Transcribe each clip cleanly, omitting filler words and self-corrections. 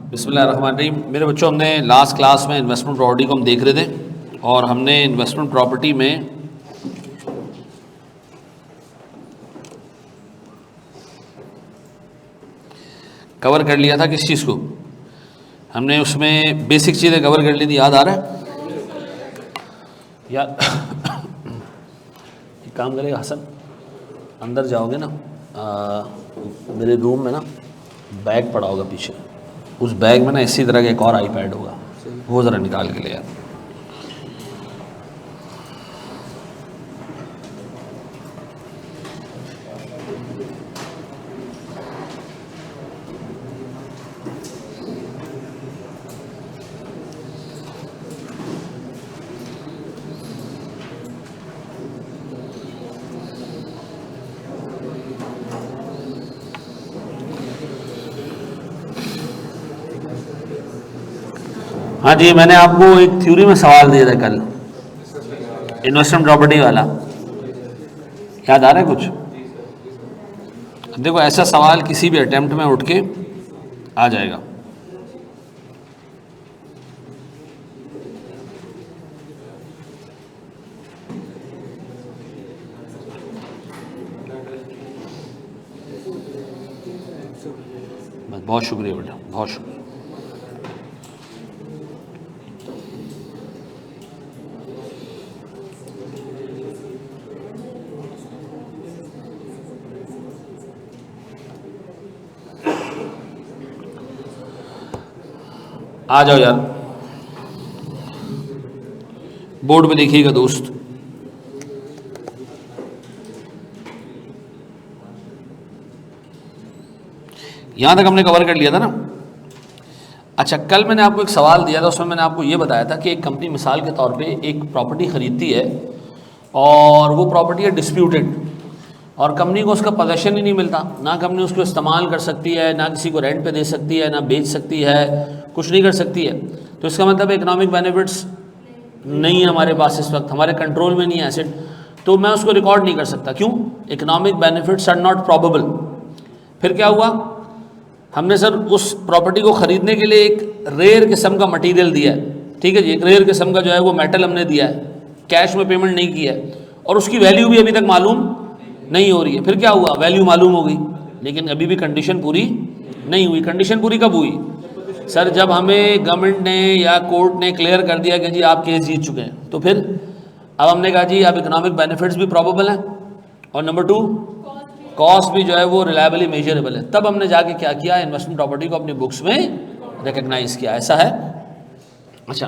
बिस्मिल्लाहिर्रहमानिर्रहीम। मेरे बच्चों, हमने लास्ट क्लास में इन्वेस्टमेंट प्रॉपर्टी को हम देख रहे थे और हमने इन्वेस्टमेंट प्रॉपर्टी में कवर कर लिया था किस चीज़ को। हमने उसमें बेसिक चीज़ें कवर कर ली थी, याद आ रहा है? याद एक काम करेगा हसन, अंदर जाओगे ना, मेरे रूम में ना बैग पड़ा होगा पीछे, उस बैग में ना इसी तरह का एक और आईपैड होगा, वो ज़रा निकाल के ले यार। हाँ जी, मैंने आपको एक थ्योरी में सवाल दिया था कल, इन्वेस्टमेंट प्रॉपर्टी वाला, याद आ रहा है कुछ? देखो, ऐसा सवाल किसी भी अटेम्प्ट में उठ के आ जाएगा। बस, बहुत शुक्रिया बेटा, बहुत शुक्रिया। आ जाओ यार, बोर्ड पे देखिएगा दोस्त। यहां तक हमने कवर कर लिया था ना। अच्छा, कल मैंने आपको एक सवाल दिया था, उसमें मैंने आपको ये बताया था कि एक कंपनी मिसाल के तौर पे एक प्रॉपर्टी खरीदती है और वो प्रॉपर्टी है डिस्प्यूटेड और कंपनी को उसका पोजेशन ही नहीं मिलता, ना कंपनी उसको इस्तेमाल कर सकती है, ना किसी को रेंट पे दे सकती है, ना बेच सकती है, कुछ नहीं कर सकती है। तो इसका मतलब इकोनॉमिक बेनिफिट्स नहीं है हमारे पास, इस वक्त हमारे कंट्रोल में नहीं है एसेट, तो मैं उसको रिकॉर्ड नहीं कर सकता। क्यों? Economic benefits are not probable. फिर क्या हुआ? हमने सर उस प्रॉपर्टी को ख़रीदने के लिए एक रेयर किस्म का मटेरियल दिया है, ठीक है जी, एक रेयर किस्म का जो है वो मेटल हमने दिया है, कैश में पेमेंट नहीं किया है और उसकी वैल्यू भी अभी तक मालूम नहीं हो रही है। फिर क्या हुआ? वैल्यू मालूम हो गई, लेकिन अभी भी कंडीशन पूरी नहीं हुई। कंडीशन पूरी कब हुई सर? जब हमें गवर्नमेंट ने या कोर्ट ने क्लियर कर दिया कि जी आप केस जीत चुके हैं। तो फिर अब हमने कहा जी अब इकोनॉमिक बेनिफिट्स भी प्रॉबेबल हैं और नंबर 2 कॉस्ट भी जो है वो रिलायबली मेजरेबल है। तब हमने जाके क्या किया? इन्वेस्टमेंट प्रॉपर्टी को अपनी बुक्स में रिकग्नाइज किया। ऐसा है। अच्छा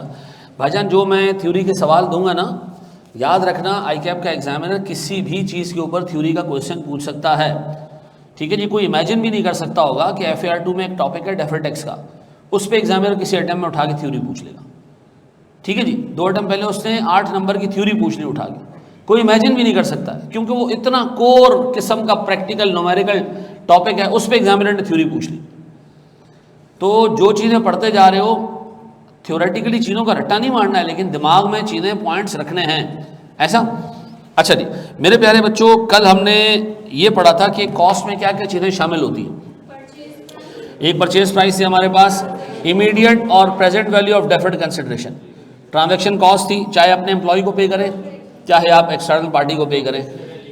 भाईजान, जो मैं थ्योरी के सवाल दूंगा ना, याद रखना, ICAP का एग्जामिनर किसी भी चीज़ के ऊपर थ्योरी का क्वेश्चन पूछ सकता है, ठीक है जी। कोई इमेजिन भी नहीं कर सकता होगा कि FAR2 में एक टॉपिक है डेफर्ड टैक्स का, उस पर एग्जामिनर किसी अटेम्प्ट में उठा के थ्योरी पूछ लेगा, ठीक है जी। 2 अटेम्प्ट पहले उसने 8 नंबर की थ्योरी पूछ ली उठा के, कोई इमेजिन भी नहीं कर सकता, क्योंकि वो इतना कोर किस्म का प्रैक्टिकल न्यूमेरिकल टॉपिक है, उस पर एग्जामिनर ने थ्योरी पूछ ली। तो जो चीज़ें पढ़ते जा रहे हो, थ्योरेटिकली चीज़ों का रट्टा नहीं मारना है, लेकिन दिमाग में चीज़ें पॉइंट्स रखने हैं, ऐसा। अच्छा जी मेरे प्यारे बच्चों, कल हमने ये पढ़ा था कि कॉस्ट में क्या क्या चीज़ें शामिल होती हैं। एक परचेज प्राइस थी हमारे पास, इमीडिएट और present value of deferred consideration, transaction cost थी, चाहे अपने एम्प्लॉय को पे करें चाहे आप एक्सटर्नल पार्टी को पे करें,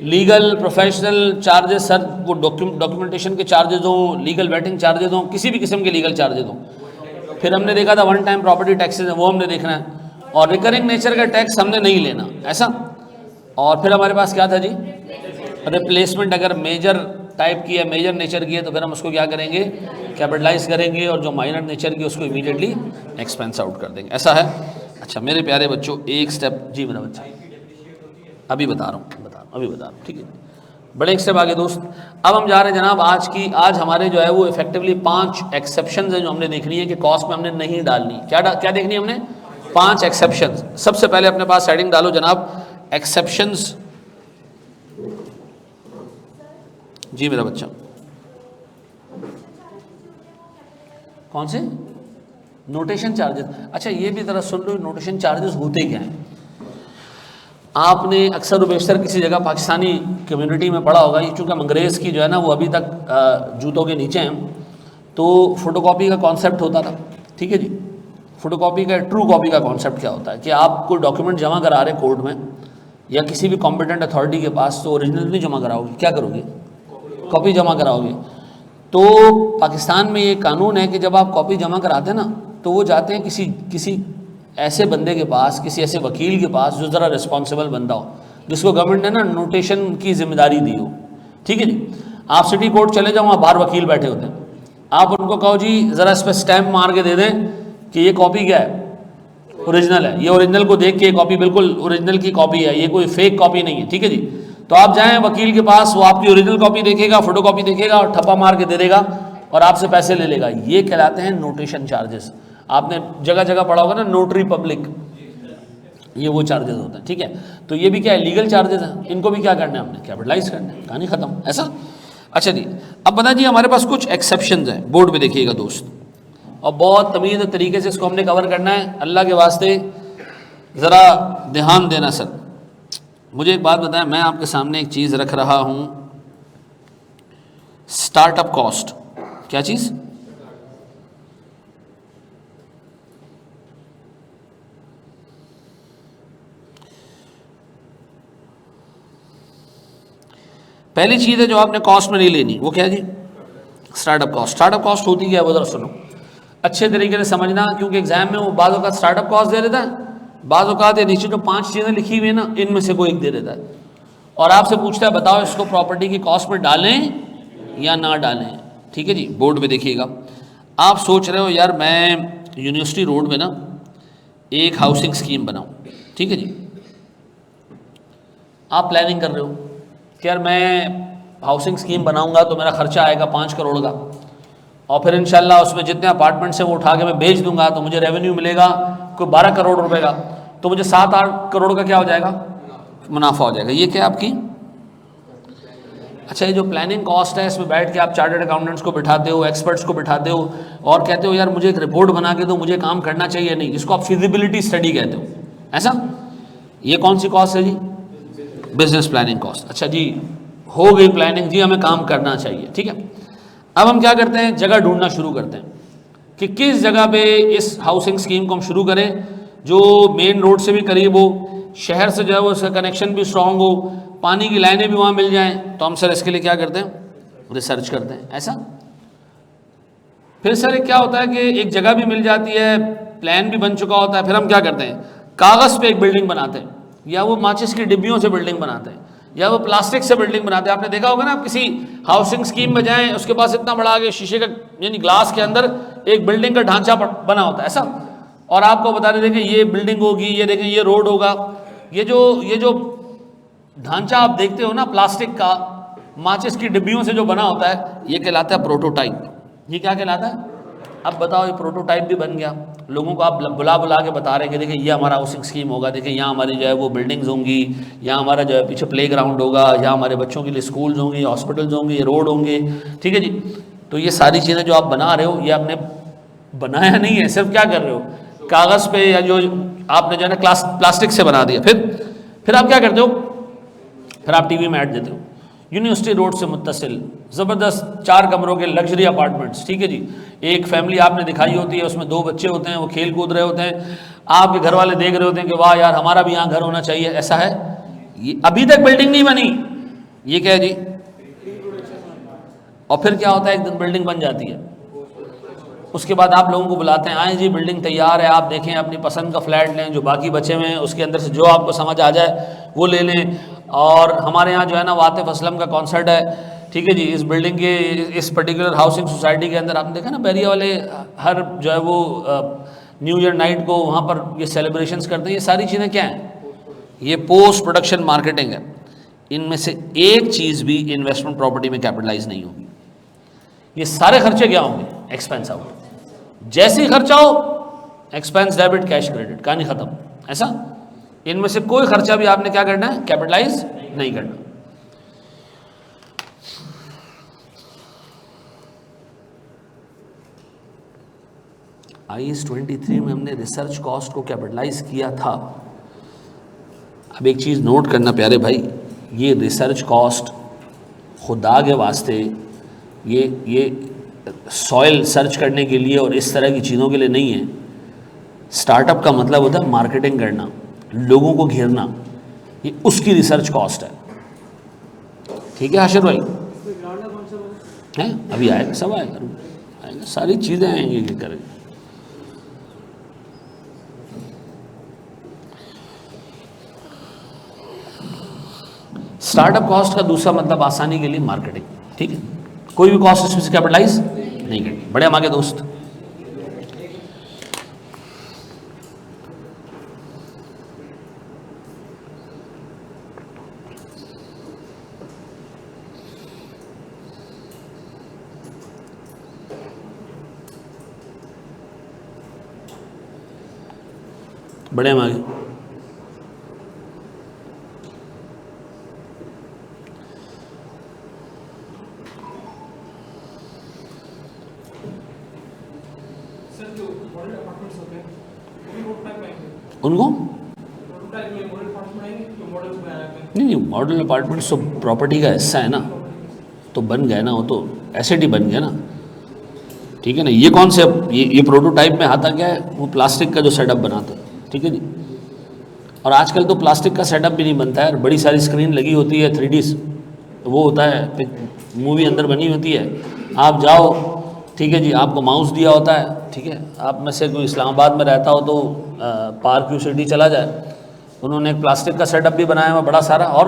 लीगल प्रोफेशनल चार्जेस, सर वो डॉक्यूमेंटेशन के चार्जेज हों, लीगल वेटिंग चार्जेज हों, किसी भी किस्म के लीगल चार्जेज हों। फिर हमने देखा था वन टाइम प्रॉपर्टी टैक्सेज है, वो हमने देखना है, और रिकरिंग नेचर का टैक्स हमने नहीं लेना, ऐसा। और फिर हमारे पास क्या था जी? रिप्लेसमेंट, अगर मेजर टाइप की है, मेजर नेचर की है, तो फिर हम उसको क्या करेंगे? कैपिटलाइज करेंगे, और जो माइनर नेचर की उसको इमीडिएटली एक्सपेंस आउट कर देंगे, ऐसा है। अच्छा मेरे प्यारे बच्चों, एक स्टेप, जी मेरा बच्चा अभी बता रहा हूँ, ठीक है, बड़े एक स्टेप आगे दोस्त। अब हम जा रहे हैं जनाब, आज हमारे जो है वो इफेक्टिवली 5 एक्सेप्शंस हैं जो हमने देखनी है कि कॉस्ट में हमने नहीं डालनी। क्या देखनी है हमने? 5 एक्सेप्शंस। सबसे पहले अपने पास हेडिंग डालो जनाब, एक्सेप्शंस। जी मेरा बच्चा, कौन से? Notation charges. अच्छा ये भी ज़रा सुन लो, नोटेशन चार्जेस होते क्या हैं। आपने अक्सर बेशतर किसी जगह पाकिस्तानी कम्युनिटी में पढ़ा होगा, ये चूँकि हम अंग्रेज़ की जो है ना वो अभी तक जूतों के नीचे हैं, तो फोटोकॉपी का कॉन्सेप्ट होता था, ठीक है जी। फोटोकॉपी का ट्रू कॉपी का कॉन्सेप्ट क्या होता है कि आप कोई डॉक्यूमेंट जमा करा रहे कोर्ट में या किसी भी कॉम्पिटेंट अथॉरिटी के पास, तो ओरिजिनल नहीं जमा कराओगे, क्या करोगे, कॉपी जमा कराओगे। तो पाकिस्तान में ये कानून है कि जब आप कॉपी जमा कराते हैं ना, तो वो जाते हैं किसी ऐसे बंदे के पास, किसी ऐसे वकील के पास जो ज़रा रिस्पॉन्सिबल बंदा हो, जिसको गवर्नमेंट ने ना नोटेशन की जिम्मेदारी दी हो, ठीक है जी। आप सिटी कोर्ट चले जाओ, वहाँ बाहर वकील बैठे होते हैं, आप उनको कहो जी ज़रा इस पर स्टैम्प मार के दे दें कि ये कॉपी क्या है, ओरिजिनल है, ये ओरिजिनल को देख के ये कॉपी बिल्कुल ओरिजिनल की कॉपी है, ये कोई फेक कॉपी नहीं है, ठीक है जी। तो आप जाएं वकील के पास, वो आपकी ओरिजिनल कॉपी देखेगा, फोटो कॉपी देखेगा और ठप्पा मार के दे देगा और आपसे पैसे ले लेगा। ये कहलाते हैं नोटेशन चार्जेस। आपने जगह जगह पढ़ा होगा ना, नोटरी पब्लिक, ये वो चार्जेस होते हैं, ठीक है। तो ये भी क्या है, लीगल चार्जेस हैं, इनको भी क्या करना है हमने, कैपिटलाइज करना है, कहानी खत्म, ऐसा। अच्छा जी, अब बता जी हमारे पास कुछ एक्सेप्शंस हैं, बोर्ड पे देखिएगा दोस्त, और बहुत तमीज़ तरीके से इसको हमने कवर करना है। अल्लाह के वास्ते ज़रा ध्यान देना सर। मुझे एक बात बताएं, मैं आपके सामने एक चीज़ रख रहा हूँ, स्टार्टअप कॉस्ट। क्या चीज़? पहली चीज़ है जो आपने कॉस्ट में नहीं लेनी, वो क्या जी, स्टार्टअप कॉस्ट। स्टार्टअप कॉस्ट होती क्या है वो ज़रा सुनो अच्छे तरीके से समझना, क्योंकि एग्जाम में वो बाज़ औक़ात स्टार्टअप कॉस्ट दे देता है, बाज़ औक़ात नीचे जो 5 चीज़ें लिखी हुई है ना, इनमें से कोई एक दे देता है और आपसे पूछता है बताओ इसको प्रॉपर्टी की कॉस्ट में डालें या ना डालें, ठीक है जी। बोर्ड पे देखिएगा, आप सोच रहे हो यार मैं यूनिवर्सिटी रोड में ना एक हाउसिंग स्कीम बनाऊँ, ठीक है जी। आप प्लानिंग कर रहे हो कि यार मैं हाउसिंग स्कीम बनाऊंगा तो मेरा खर्चा आएगा 5 करोड़ का, और फिर इंशाल्लाह उसमें जितने अपार्टमेंट्स हैं वो उठा के मैं बेच दूंगा तो मुझे रेवेन्यू मिलेगा कोई 12 करोड़ रुपए का, तो मुझे 7-8 करोड़ का क्या हो जाएगा, मुनाफा हो जाएगा। ये क्या आपकी, अच्छा ये जो प्लानिंग कॉस्ट है, इसमें बैठ के आप चार्टर्ड अकाउंटेंट्स को बिठाते हो, एक्सपर्ट्स को बिठाते हो और कहते हो यार मुझे एक रिपोर्ट बना के दो, मुझे काम करना चाहिए नहीं, जिसको आप फिजिबिलिटी स्टडी कहते हो, ऐसा। ये कौन सी कॉस्ट है जी, बिजनेस प्लानिंग कॉस्ट। अच्छा जी, हो गई प्लानिंग जी, हमें काम करना चाहिए, ठीक है। अब हम क्या करते हैं, जगह ढूंढना शुरू करते हैं कि किस जगह पे इस हाउसिंग स्कीम को हम शुरू करें जो मेन रोड से भी करीब हो, शहर से जो है वो उसका कनेक्शन भी स्ट्रांग हो, पानी की लाइनें भी वहाँ मिल जाएं। तो हम सर इसके लिए क्या करते हैं, रिसर्च करते हैं, ऐसा। फिर सर एक क्या होता है कि एक जगह भी मिल जाती है, प्लान भी बन चुका होता है, फिर हम क्या करते हैं, कागज़ पे एक बिल्डिंग बनाते हैं, या वो माचिस की डिब्बियों से बिल्डिंग बनाते हैं, या वो प्लास्टिक से बिल्डिंग बनाते हैं। आपने देखा होगा ना, आप किसी हाउसिंग स्कीम में जाएं, उसके पास इतना बड़ा आगे शीशे का यानी ग्लास के अंदर एक बिल्डिंग का ढांचा बना होता है, ऐसा, और आपको बता देते कि ये बिल्डिंग होगी, ये देखें ये रोड होगा। ये जो ढांचा आप देखते हो ना प्लास्टिक का, माचिस की डिब्बियों से जो बना होता है, ये कहलाता है प्रोटोटाइप। ये क्या कहलाता है, अब बताओ, ये प्रोटोटाइप भी बन गया, लोगों को आप बुला बुला के बता रहे हैं कि देखिए ये हमारा हाउसिंग स्कीम होगा, देखिए यहाँ हमारी जो है वो बिल्डिंग्स होंगी, यहाँ हमारा जो है पीछे प्ले ग्राउंड होगा, यहाँ हमारे बच्चों के लिए स्कूल्स होंगे, हॉस्पिटल्स होंगे, रोड होंगे, ठीक है जी। तो ये सारी चीज़ें जो आप बना रहे हो, ये आपने बनाया नहीं है, सिर्फ क्या कर रहे हो, कागज़ पे या जो आपने जो है ना प्लास्टिक से बना दिया। फिर आप क्या करते हो, फिर आप टीवी में ऐड देते हो, यूनिवर्सिटी रोड से मुत्तसिल ज़बरदस्त 4 कमरों के लग्जरी अपार्टमेंट्स, ठीक है जी। एक फैमिली आपने दिखाई होती है, उसमें 2 बच्चे होते हैं, वो खेल कूद रहे होते हैं, आपके घर वाले देख रहे होते हैं कि वाह यार हमारा भी यहाँ घर होना चाहिए, ऐसा है। ये अभी तक बिल्डिंग नहीं बनी, ये क्या है जी। और फिर क्या होता है, एक दिन बिल्डिंग बन जाती है, उसके बाद आप लोगों को बुलाते हैं, आए जी बिल्डिंग तैयार है, आप देखें अपनी पसंद का फ्लैट लें, जो बाकी बचे हुए हैं उसके अंदर से जो आपको समझ आ जाए वो ले लें। और हमारे यहाँ जो है ना वातिफ असलम का कॉन्सर्ट है, ठीक है जी, इस बिल्डिंग के इस पर्टिकुलर हाउसिंग सोसाइटी के अंदर। आपने देखा ना बैरिया वाले हर जो है वो न्यू ईयर नाइट को वहाँ पर ये सेलिब्रेशंस करते हैं। ये सारी चीज़ें क्या हैं, ये पोस्ट प्रोडक्शन मार्केटिंग है। इनमें से एक चीज़ भी इन्वेस्टमेंट प्रॉपर्टी में कैपिटलाइज नहीं होगी। ये सारे खर्चे क्या होंगे, एक्सपेंस आउट। जैसे ही खर्चा हो, एक्सपेंस डेबिट कैश क्रेडिट, कहानी खत्म, ऐसा। इनमें से कोई खर्चा भी आपने क्या करना है, कैपिटलाइज नहीं करना। IAS 23 में हमने रिसर्च कॉस्ट को कैपिटलाइज किया था। अब एक चीज़ नोट करना प्यारे भाई, ये रिसर्च कॉस्ट खुदा के वास्ते ये सॉइल सर्च करने के लिए और इस तरह की चीज़ों के लिए नहीं है। स्टार्टअप का मतलब होता है मार्केटिंग करना, लोगों को घेरना, ये उसकी रिसर्च कॉस्ट है। ठीक है हाशिर भाई, हैं अभी आएगा, सब आएगा, सारी चीज़ें आएंगी कि करेंगे। स्टार्टअप कॉस्ट का दूसरा मतलब आसानी के लिए मार्केटिंग। ठीक है, कोई भी कॉस्ट इसमें से कैपिटलाइज नहीं करनी। बड़े हम आगे दोस्त, बड़े हम आगे। उनको नहीं, मॉडल अपार्टमेंट्स तो प्रॉपर्टी का हिस्सा है ना, तो बन गए ना, वो तो एसेट ही बन गया ना। ठीक है ना, ये कौन से ये प्रोटोटाइप में आता क्या है, वो प्लास्टिक का जो सेटअप बनाता है। ठीक है जी, और आजकल तो प्लास्टिक का सेटअप भी नहीं बनता है, बड़ी सारी स्क्रीन लगी होती है, 3D वो होता है, मूवी अंदर बनी होती है, आप जाओ, ठीक है जी, आपको माउस दिया होता है। ठीक है, आप में से कोई इस्लामाबाद में रहता हो तो पार्क यू सिटी चला जाए, उन्होंने एक प्लास्टिक का सेटअप भी बनाया हुआ बड़ा सारा, और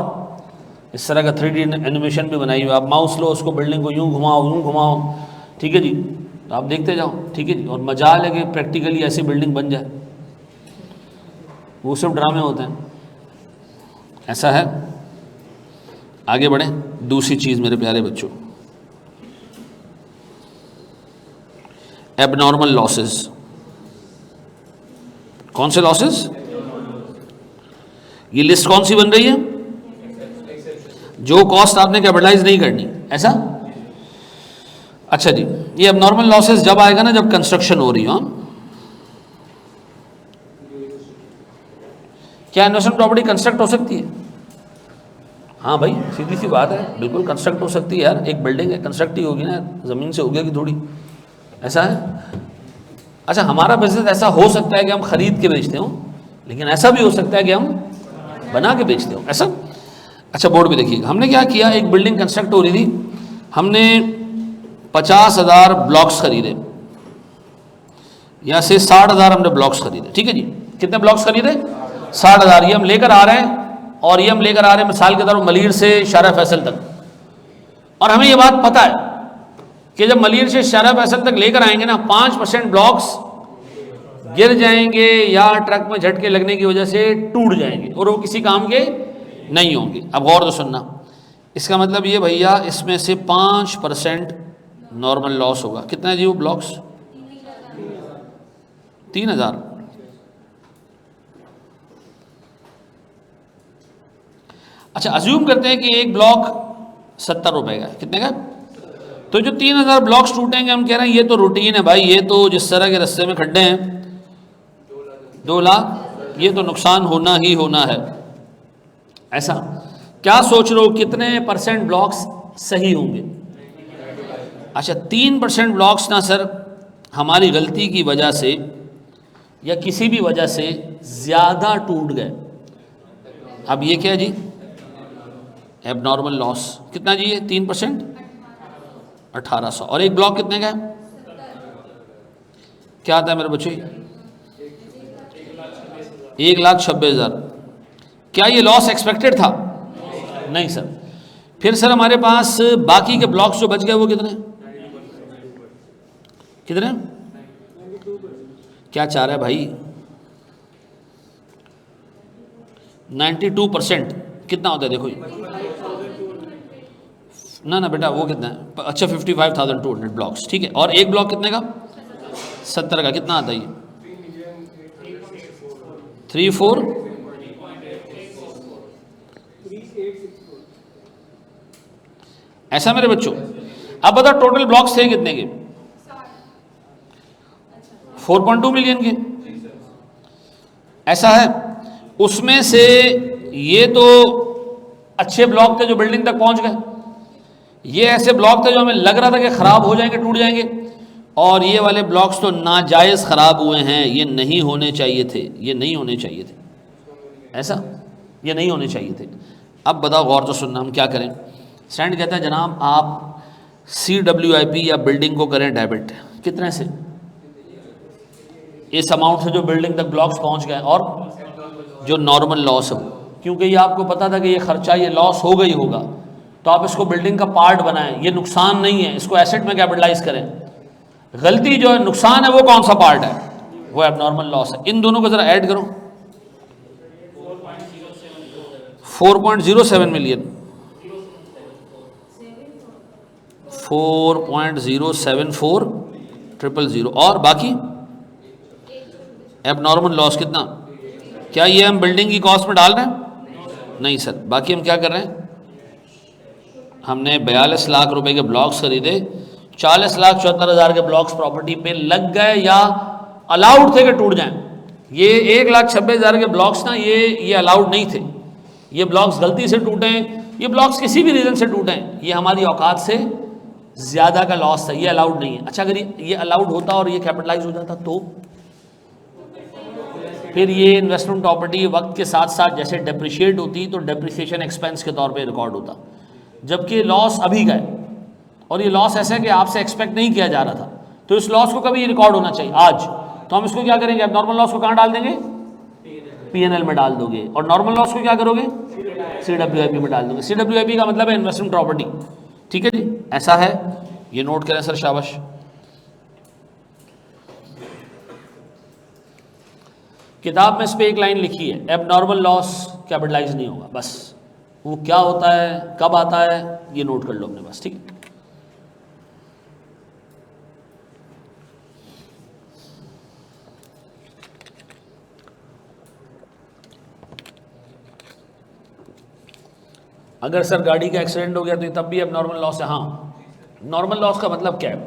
इस तरह का 3D एनिमेशन भी बनाई हुई। आप माउस लो, उसको बिल्डिंग को यूँ घुमाओ, ठीक है जी, तो आप देखते जाओ। ठीक है जी, और मजाल है कि प्रैक्टिकली ऐसी बिल्डिंग बन जाए, वो सब ड्रामे होते हैं। ऐसा है, आगे बढ़े। दूसरी चीज़ मेरे प्यारे बच्चों, एबनॉर्मल लॉसेस। कौन से लॉसेस? ये लिस्ट कौन सी बन रही है? जो कॉस्ट आपने कैपिटलाइज नहीं करनी, ऐसा। अच्छा जी, ये एबनॉर्मल लॉसेस जब आएगा ना, जब कंस्ट्रक्शन हो रही हो। क्या इन्वेस्टमेंट प्रॉपर्टी कंस्ट्रक्ट हो सकती है? हाँ भाई, सीधी सी बात है, बिल्कुल कंस्ट्रक्ट हो सकती है यार। एक बिल्डिंग है, कंस्ट्रक्ट ही होगी ना, ज़मीन से होगी कि थोड़ी, ऐसा है। अच्छा, हमारा बिजनेस ऐसा हो सकता है कि हम खरीद के बेचते हो, लेकिन ऐसा भी हो सकता है कि हम बना के बेचते हो, ऐसा। अच्छा, बोर्ड भी देखिए, हमने क्या किया, एक बिल्डिंग कंस्ट्रक्ट हो रही थी, हमने 50,000 ब्लॉक्स खरीदे, या से 60,000 हमने ब्लॉक्स खरीदे। ठीक है जी, कितने ब्लॉक्स खरीदे? 60,000। ये हम लेकर आ रहे हैं, और ये हम लेकर आ रहे हैं मिसाल के तौर पर मलीर से शारा फैसल तक, और हमें ये बात पता है कि जब मलीर से शारा फैसल तक लेकर आएंगे ना, 5% ब्लॉक्स गिर जाएंगे या ट्रक में झटके लगने की वजह से टूट जाएंगे, और वो किसी काम के नहीं होंगे। अब गौर से सुनना, इसका मतलब ये भैया, इसमें से 5% नॉर्मल लॉस होगा। कितना है जी वो ब्लॉक्स? 3,000। अच्छा, अज्यूम करते हैं कि एक ब्लॉक 70 रुपए का है। कितने का? तो जो 3,000 ब्लॉक्स टूटेंगे, हम कह रहे हैं ये तो रूटीन है भाई, ये तो जिस तरह के रास्ते में खड्डे हैं, 2 लाख, ये तो नुकसान होना ही होना है। ऐसा क्या सोच रहे हो, कितने % ब्लॉक्स सही होंगे? अच्छा, 3% ब्लॉक्स ना सर, हमारी गलती की वजह से या किसी भी वजह से ज़्यादा टूट गए। अब ये क्या है जी? Abnormal loss. कितना जी ये? 3%, 1800। और एक ब्लॉक कितने का है? क्या आता है मेरे बच्चे? 1,26,000। क्या ये लॉस एक्सपेक्टेड था? नहीं सर। फिर सर हमारे पास बाकी के ब्लॉक्स जो बच गए वो कितने? कितने? क्या चाह रहा है भाई? 92%। कितना होता है देखो ना बेटा, वो कितना है? अच्छा, 55,200 ब्लॉक्स। ठीक है, और एक ब्लॉक कितने का? 70 का। कितना आता है ये? 34। ऐसा मेरे बच्चों। अब बताओ टोटल ब्लॉक्स थे कितने के? 4.2 मिलियन के। ऐसा है, उसमें से ये तो अच्छे ब्लॉक थे जो बिल्डिंग तक पहुंच गए, ये ऐसे ब्लॉक थे जो हमें लग रहा था कि ख़राब हो जाएंगे, टूट जाएंगे, और ये वाले ब्लॉक्स तो नाजायज़ ख़राब हुए हैं, ये नहीं होने चाहिए थे, ये नहीं होने चाहिए थे, ऐसा ये नहीं होने चाहिए थे। अब बताओ, गौर तो सुनना, हम क्या करें। स्टैंड कहता है जनाब आप CWIP या बिल्डिंग को करें डेबिट, कितने से, इस अमाउंट से जो बिल्डिंग तक ब्लॉक्स पहुंच गए, और जो नॉर्मल लॉस है वो, क्योंकि ये आपको पता था कि ये खर्चा, ये लॉस होगा ही होगा, तो आप इसको बिल्डिंग का पार्ट बनाएं, ये नुकसान नहीं है, इसको एसेट में कैपिटलाइज करें। गलती जो है, नुकसान है, वो कौन सा पार्ट है, वो एबनॉर्मल लॉस है। इन दोनों को जरा ऐड करो, 4.07 मिलियन, 4.074000, और बाकी एबनॉर्मल लॉस कितना, क्या ये हम बिल्डिंग की कॉस्ट में डाल रहे हैं, नहीं सर। बाकी हम क्या कर रहे हैं, हमने 42 लाख रुपए के ब्लॉक्स खरीदे, 40,74,000 के ब्लॉक्स प्रॉपर्टी पे लग गए या अलाउड थे कि टूट जाएं। ये 1,26,000 के ब्लॉक्स ना, ये अलाउड नहीं थे, ये ब्लॉक्स गलती से टूटे, ये ब्लॉक्स किसी भी रीज़न से टूटे, ये हमारी औकात से ज़्यादा का लॉस था, ये अलाउड नहीं है। अच्छा, अगर ये अलाउड होता और ये कैपिटलाइज हो जाता तो फिर ये इन्वेस्टमेंट प्रॉपर्टी वक्त के साथ साथ जैसे डेप्रिशिएट होती तो डेप्रिसिएशन एक्सपेंस के तौर पे रिकॉर्ड होता, जबकि लॉस अभी का है, और ये लॉस ऐसा है कि आपसे एक्सपेक्ट नहीं किया जा रहा था, तो इस लॉस को कभी रिकॉर्ड होना चाहिए आज। तो हम इसको क्या करेंगे, अब नॉर्मल लॉस को कहाँ डाल देंगे, P&L में डाल दोगे, और नॉर्मल लॉस को क्या करोगे, CWIP में डाल दोगे। CWIP का मतलब है इन्वेस्टमेंट प्रॉपर्टी, ठीक है जी, ऐसा है, ये नोट करें सर, शाबाश। किताब में इस पर एक लाइन लिखी है, एबनॉर्मल लॉस कैपिटलाइज नहीं होगा, बस वो क्या होता है, कब आता है, ये नोट कर लो अपने पास, ठीक है। अगर सर गाड़ी का एक्सीडेंट हो गया तो तब भी अब नॉर्मल लॉस है। हाँ, नॉर्मल लॉस का मतलब क्या है,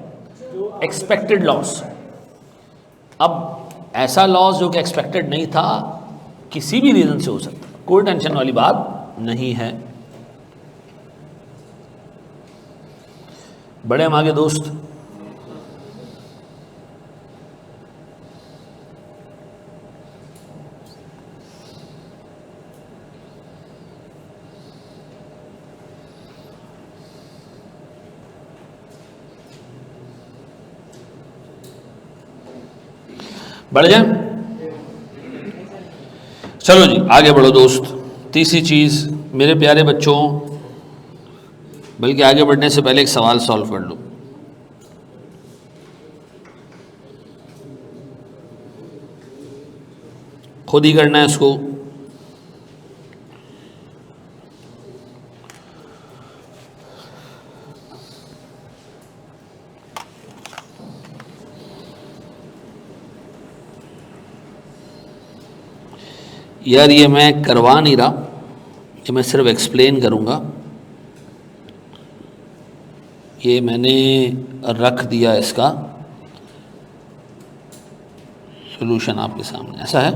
एक्सपेक्टेड लॉस। अब ऐसा लॉस जो कि एक्सपेक्टेड नहीं था, किसी भी रीज़न से हो सकता है, कोई टेंशन वाली बात नहीं है। बड़े हम आगे दोस्त, बढ़ जाए, चलो जी आगे बढ़ो दोस्त। तीसरी चीज़ मेरे प्यारे बच्चों, बल्कि आगे बढ़ने से पहले एक सवाल सॉल्व कर लो। खुद ही करना है इसको। यार ये मैं करवा नहीं रहा, ये मैं सिर्फ एक्सप्लेन करूँगा। ये मैंने रख दिया इसका सॉल्यूशन आपके सामने, ऐसा है,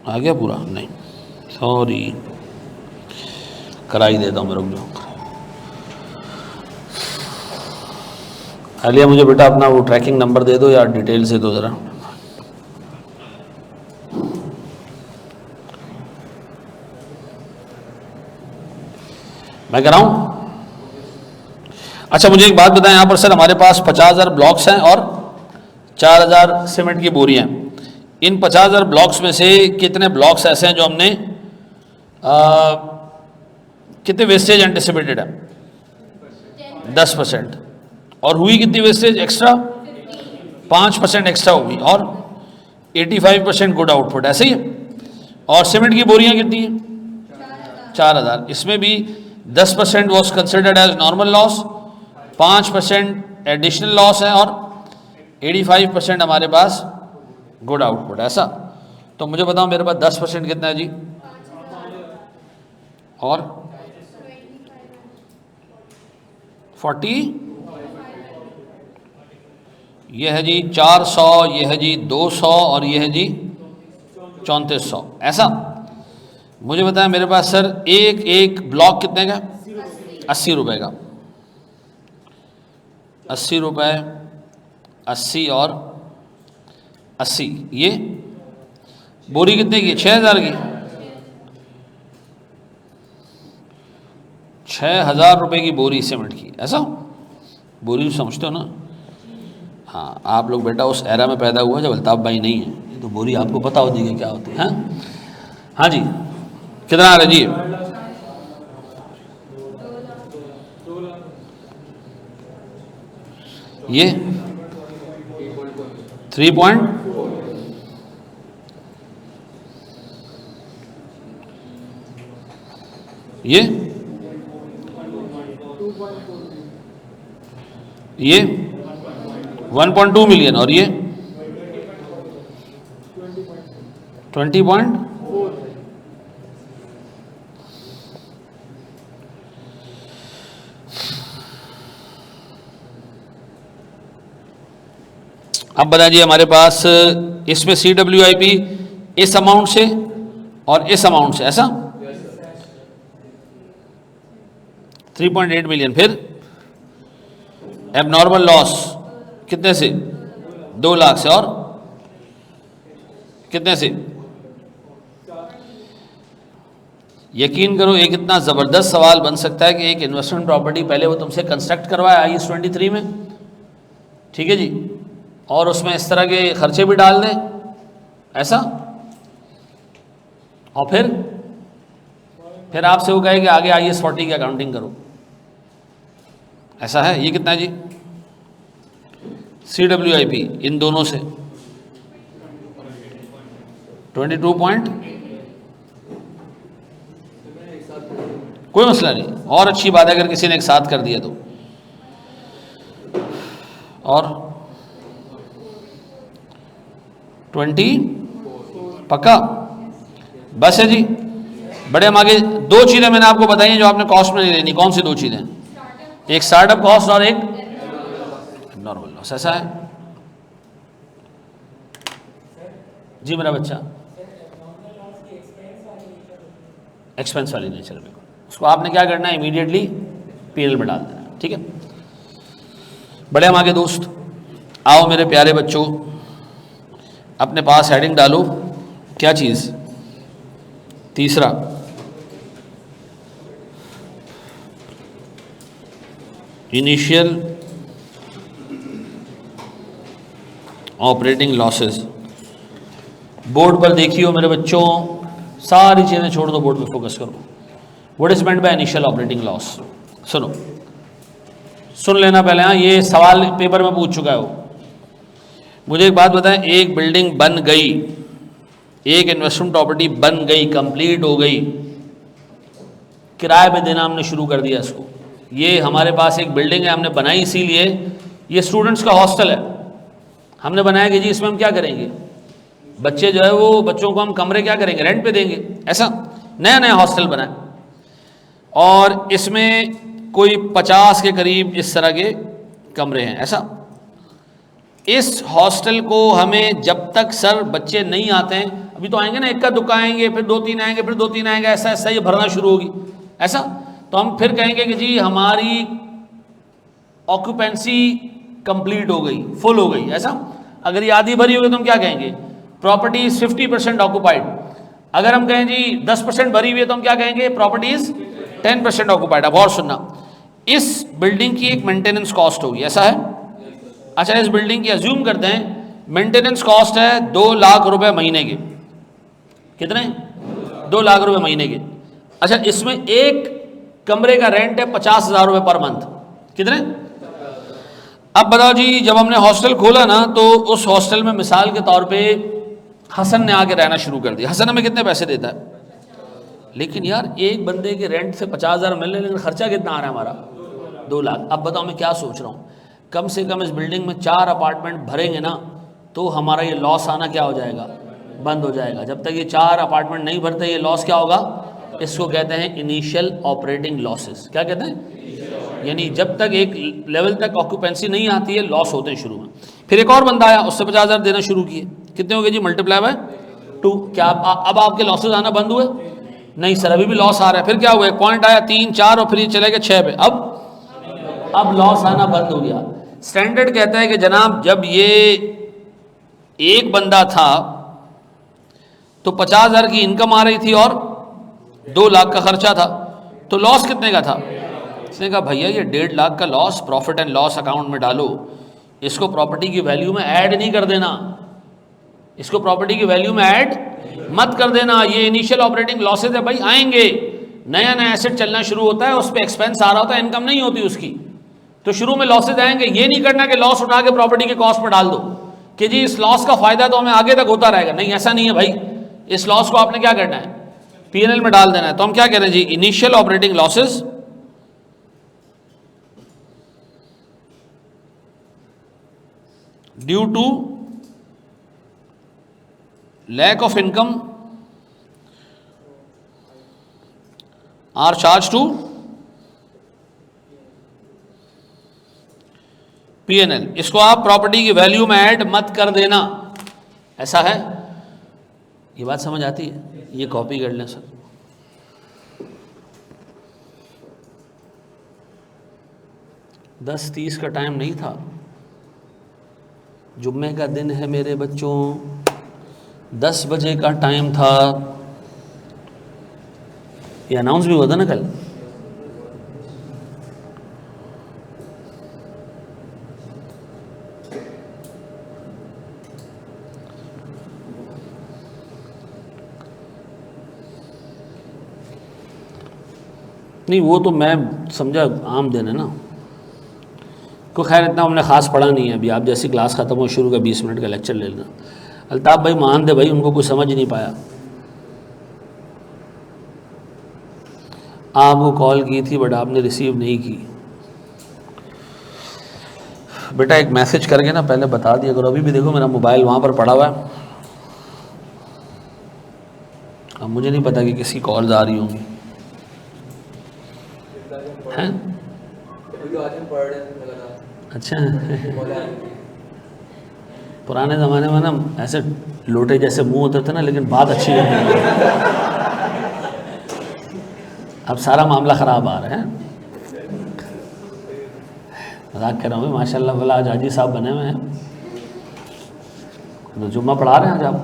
आ गया पूरा, नहीं सॉरी, करा ही देता हूँ मैं, रुक जाओ। आलिया मुझे बेटा अपना वो ट्रैकिंग नंबर दे दो या डिटेल से दो ज़रा। मैं कह रहा हूँ। अच्छा मुझे एक बात बताएं, यहाँ पर सर हमारे पास 50,000 ब्लॉक्स हैं और 4,000 सीमेंट की बोरियां हैं। इन 50,000 ब्लॉक्स में से कितने ब्लॉक्स ऐसे हैं जो हमने कितने वेस्टेज एंटिसिपेटेड है, 10%, और हुई कितनी वेस्टेज एक्स्ट्रा, 5% एक्स्ट्रा होगी, और 85% गुड आउटपुट, ऐसे ही है। और सीमेंट की बोरियां कितनी हैं, 4,000, इसमें भी 10% was considered as normal loss, 5% additional loss है, और 85% हमारे पास गुड आउटपुट, ऐसा। तो मुझे बताओ मेरे पास 10% कितना है जी, और 40, ये है जी 400, ये है जी 200, और ये है जी 3400, ऐसा। मुझे बताया मेरे पास सर एक एक ब्लॉक कितने का, 80 रुपए का, ₹80, 80 और 80। ये बोरी कितने की? 6,000 की। 6,000 रुपये की बोरी सीमेंट की, ऐसा? बोरी समझते हो ना? हाँ, आप लोग बेटा उस एरा में पैदा हुआ जब अल्ताफ़ भाई नहीं है, ये तो बोरी आपको पता होती है क्या होती है। हाँ जी, कितना आ रहा है जी? ये 3 ये 1.2 मिलियन और ये 20 अब बताइए हमारे पास इसमें CWIP इस अमाउंट से और इस अमाउंट से, ऐसा 3.8 मिलियन। फिर एबनॉर्मल लॉस कितने से? 2 लाख से और कितने से? यकीन करो एक इतना ज़बरदस्त सवाल बन सकता है कि एक इन्वेस्टमेंट प्रॉपर्टी पहले वो तुमसे कंस्ट्रक्ट करवाए IS 23 में, ठीक है जी, और उसमें इस तरह के खर्चे भी डाल दें, ऐसा, और फिर आपसे वो कहे कि आगे IS 40 की अकाउंटिंग करो, ऐसा है। ये कितना है जी? CWIP इन दोनों से 22 पॉइंट, कोई मसला नहीं, और अच्छी बात है अगर किसी ने एक साथ कर दिया तो। और 20 पक्का, बस है जी। बड़े हम आगे 2 चीज़ें मैंने आपको बताई हैं जो आपने कॉस्ट में नहीं लेनी। कौन सी 2 चीज़ें? एक स्टार्टअप कॉस्ट और एक नॉर्मल लॉस, ऐसा है जी मेरा बच्चा। एक्सपेंस वाली नेचर में उसको आपने क्या करना है, इमीडिएटली PL में डाल देना, ठीक है। बड़े हम आगे दोस्त, आओ मेरे प्यारे बच्चों, अपने पास हेडिंग डालो, क्या चीज़? तीसरा, इनिशियल ऑपरेटिंग लॉसेस। बोर्ड पर देखियो मेरे बच्चों, सारी चीज़ें छोड़ दो, बोर्ड पे फोकस करो। What is meant by initial operating loss? सुनो, सुन लेना पहले। हाँ, ये सवाल पेपर में पूछ चुका है वो। मुझे एक बात बताएं, एक बिल्डिंग बन गई, एक इन्वेस्टमेंट प्रॉपर्टी बन गई, कंप्लीट हो गई, किराए पे देना हमने शुरू कर दिया इसको। ये हमारे पास एक बिल्डिंग है, हमने बनाई इसीलिए, ये स्टूडेंट्स का हॉस्टल है, हमने बनाया कि जी इसमें हम क्या करेंगे, बच्चे जो है वो बच्चों को हम कमरे क्या करेंगे, रेंट पे देंगे, ऐसा नया नया हॉस्टल बना है। और इसमें कोई 50 के करीब इस तरह के कमरे हैं, ऐसा। इस हॉस्टल को हमें जब तक सर बच्चे नहीं आते हैं, अभी तो आएंगे ना, एक का दुक्का आएंगे, फिर 2-3 आएंगे, फिर 2-3 आएंगे, ऐसा ऐसा ये भरना शुरू होगी, ऐसा। तो हम फिर कहेंगे कि जी हमारी ऑक्यूपेंसी कंप्लीट हो गई, फुल हो गई, ऐसा। अगर ये आधी भरी होगी तो हम क्या कहेंगे, प्रॉपर्टी इज 50% ऑक्यूपाइड। अगर हम कहें जी 10% भरी हुई है तो हम क्या कहेंगे, प्रॉपर्टी इज 10% ऑक्यूपाइड। अब और सुनना, इस बिल्डिंग की एक मेंटेनेंस कॉस्ट होगी, ऐसा है। अच्छा, इस बिल्डिंग की अज्यूम करते हैं मेंटेनेंस कॉस्ट है 2 लाख रुपए महीने के। कितने? 2 लाख रुपए महीने के। अच्छा, इसमें एक कमरे का रेंट है 50,000 रुपए पर मंथ। कितने? अब बताओ जी, जब हमने हॉस्टल खोला ना, तो उस हॉस्टल में मिसाल के तौर पे हसन ने आके रहना शुरू कर दिया। हसन हमें कितने पैसे देता है, लेकिन यार एक बंदे के रेंट से 50,000 मिल रहे, लेकिन खर्चा कितना आ रहा है हमारा, 2 लाख। अब बताओ मैं क्या सोच रहा हूँ, कम से कम इस बिल्डिंग में 4 अपार्टमेंट भरेंगे ना, तो हमारा ये लॉस आना क्या हो जाएगा, बंद हो जाएगा। जब तक ये 4 अपार्टमेंट नहीं भरते, ये लॉस क्या होगा, इसको कहते हैं इनिशियल ऑपरेटिंग लॉसेस। क्या कहते हैं? यानी जब तक एक लेवल तक ऑक्यूपेंसी नहीं आती है, लॉस होते हैं शुरू में। फिर एक और बंदा आया, उससे 50,000 देना शुरू किए। कितने हो गए जी, मल्टीप्लाई बाय 2। क्या अब आपके लॉसेस आना बंद हुए? नहीं सर, अभी भी लॉस आ रहा है। फिर क्या हुआ, एक पॉइंट आया 3, 4 और फिर ये चले गए 6 पे। अब लॉस आना बंद हो गया। स्टैंडर्ड कहता है कि जनाब जब ये एक बंदा था तो 50,000 की इनकम आ रही थी और 2 लाख का खर्चा था, तो लॉस कितने का था? इसने कहा भैया ये 1.5 लाख का loss profit and loss account में डालो, इसको प्रॉपर्टी की वैल्यू में ऐड नहीं कर देना, इसको प्रॉपर्टी की वैल्यू में ऐड मत कर देना, ये इनिशियल ऑपरेटिंग लॉसेज है भाई, आएंगे, नया नया एसेट चलना शुरू होता है, उस पर एक्सपेंस आ रहा होता है, इनकम नहीं होती उसकी, तो शुरू में लॉसेज आएंगे। ये नहीं करना कि लॉस उठा के प्रॉपर्टी के कॉस्ट पर डाल दो कि जी इस लॉस का फायदा तो हमें आगे तक होता रहेगा, नहीं ऐसा नहीं है भाई, इस लॉस को आपने क्या करना है, पीएनएल में डाल देना है। तो हम क्या कह रहे हैं जी, initial operating losses due to lack of income are charged to P&L। इसको आप प्रॉपर्टी की वैल्यू में ऐड मत कर देना, ऐसा है। ये बात समझ आती है? ये कॉपी कर लें सर। दस 30 का टाइम नहीं था, जुम्मे का दिन है मेरे बच्चों, 10 बजे का टाइम था। ये अनाउंस भी हुआ था ना कल। नहीं वो तो मैं समझा आम दिन है ना, को खैर इतना हमने ख़ास पढ़ा नहीं है। अभी आप जैसी क्लास ख़त्म हो शुरू का 20 मिनट का लेक्चर ले लेना। अल्ताफ़ भाई मान दे भाई, उनको कुछ समझ ही नहीं पाया। आपको कॉल की थी बट आपने रिसीव नहीं की। बेटा एक मैसेज करके ना पहले बता दिया करो। अभी भी देखो मेरा मोबाइल वहाँ पर पड़ा हुआ है, अब मुझे नहीं पता कि किसी कॉल्स आ रही होंगी हैं। अच्छा पुराने ज़माने में ना ऐसे लोटे जैसे मुंह होते थे ना, लेकिन बात अच्छी होती है। अब सारा मामला ख़राब आ रहा है। मजाक कर रहा हूँ, माशाल्लाह वाला आज हाजी साहब बने हुए हैं, तो जुम्मा पढ़ा रहे हैं आज आप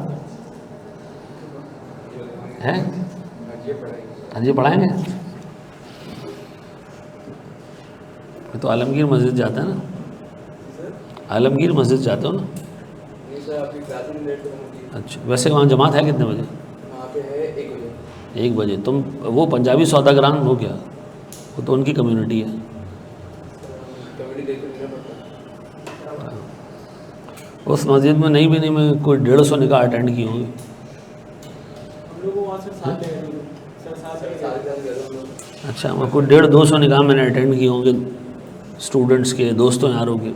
हैं? हाँ जी पढ़ाएंगे। तो आलमगीर मस्जिद जाता है ना, आलमगीर मस्जिद जाते हो ना? अच्छा वैसे वहाँ जमात है कितने बजे? वहाँ पे है 1 बजे। 1 बजे। तुम वो पंजाबी सौदागरान हो क्या? वो तो उनकी कम्युनिटी है। उस मस्जिद में नहीं भी नहीं मैं कोई 150 निकाह अटेंड की होंगी। अच्छा मैं कोई 150-200 निकाह मैंने अटेंड किए होंगे, स्टूडेंट्स के, दोस्तों यारों के।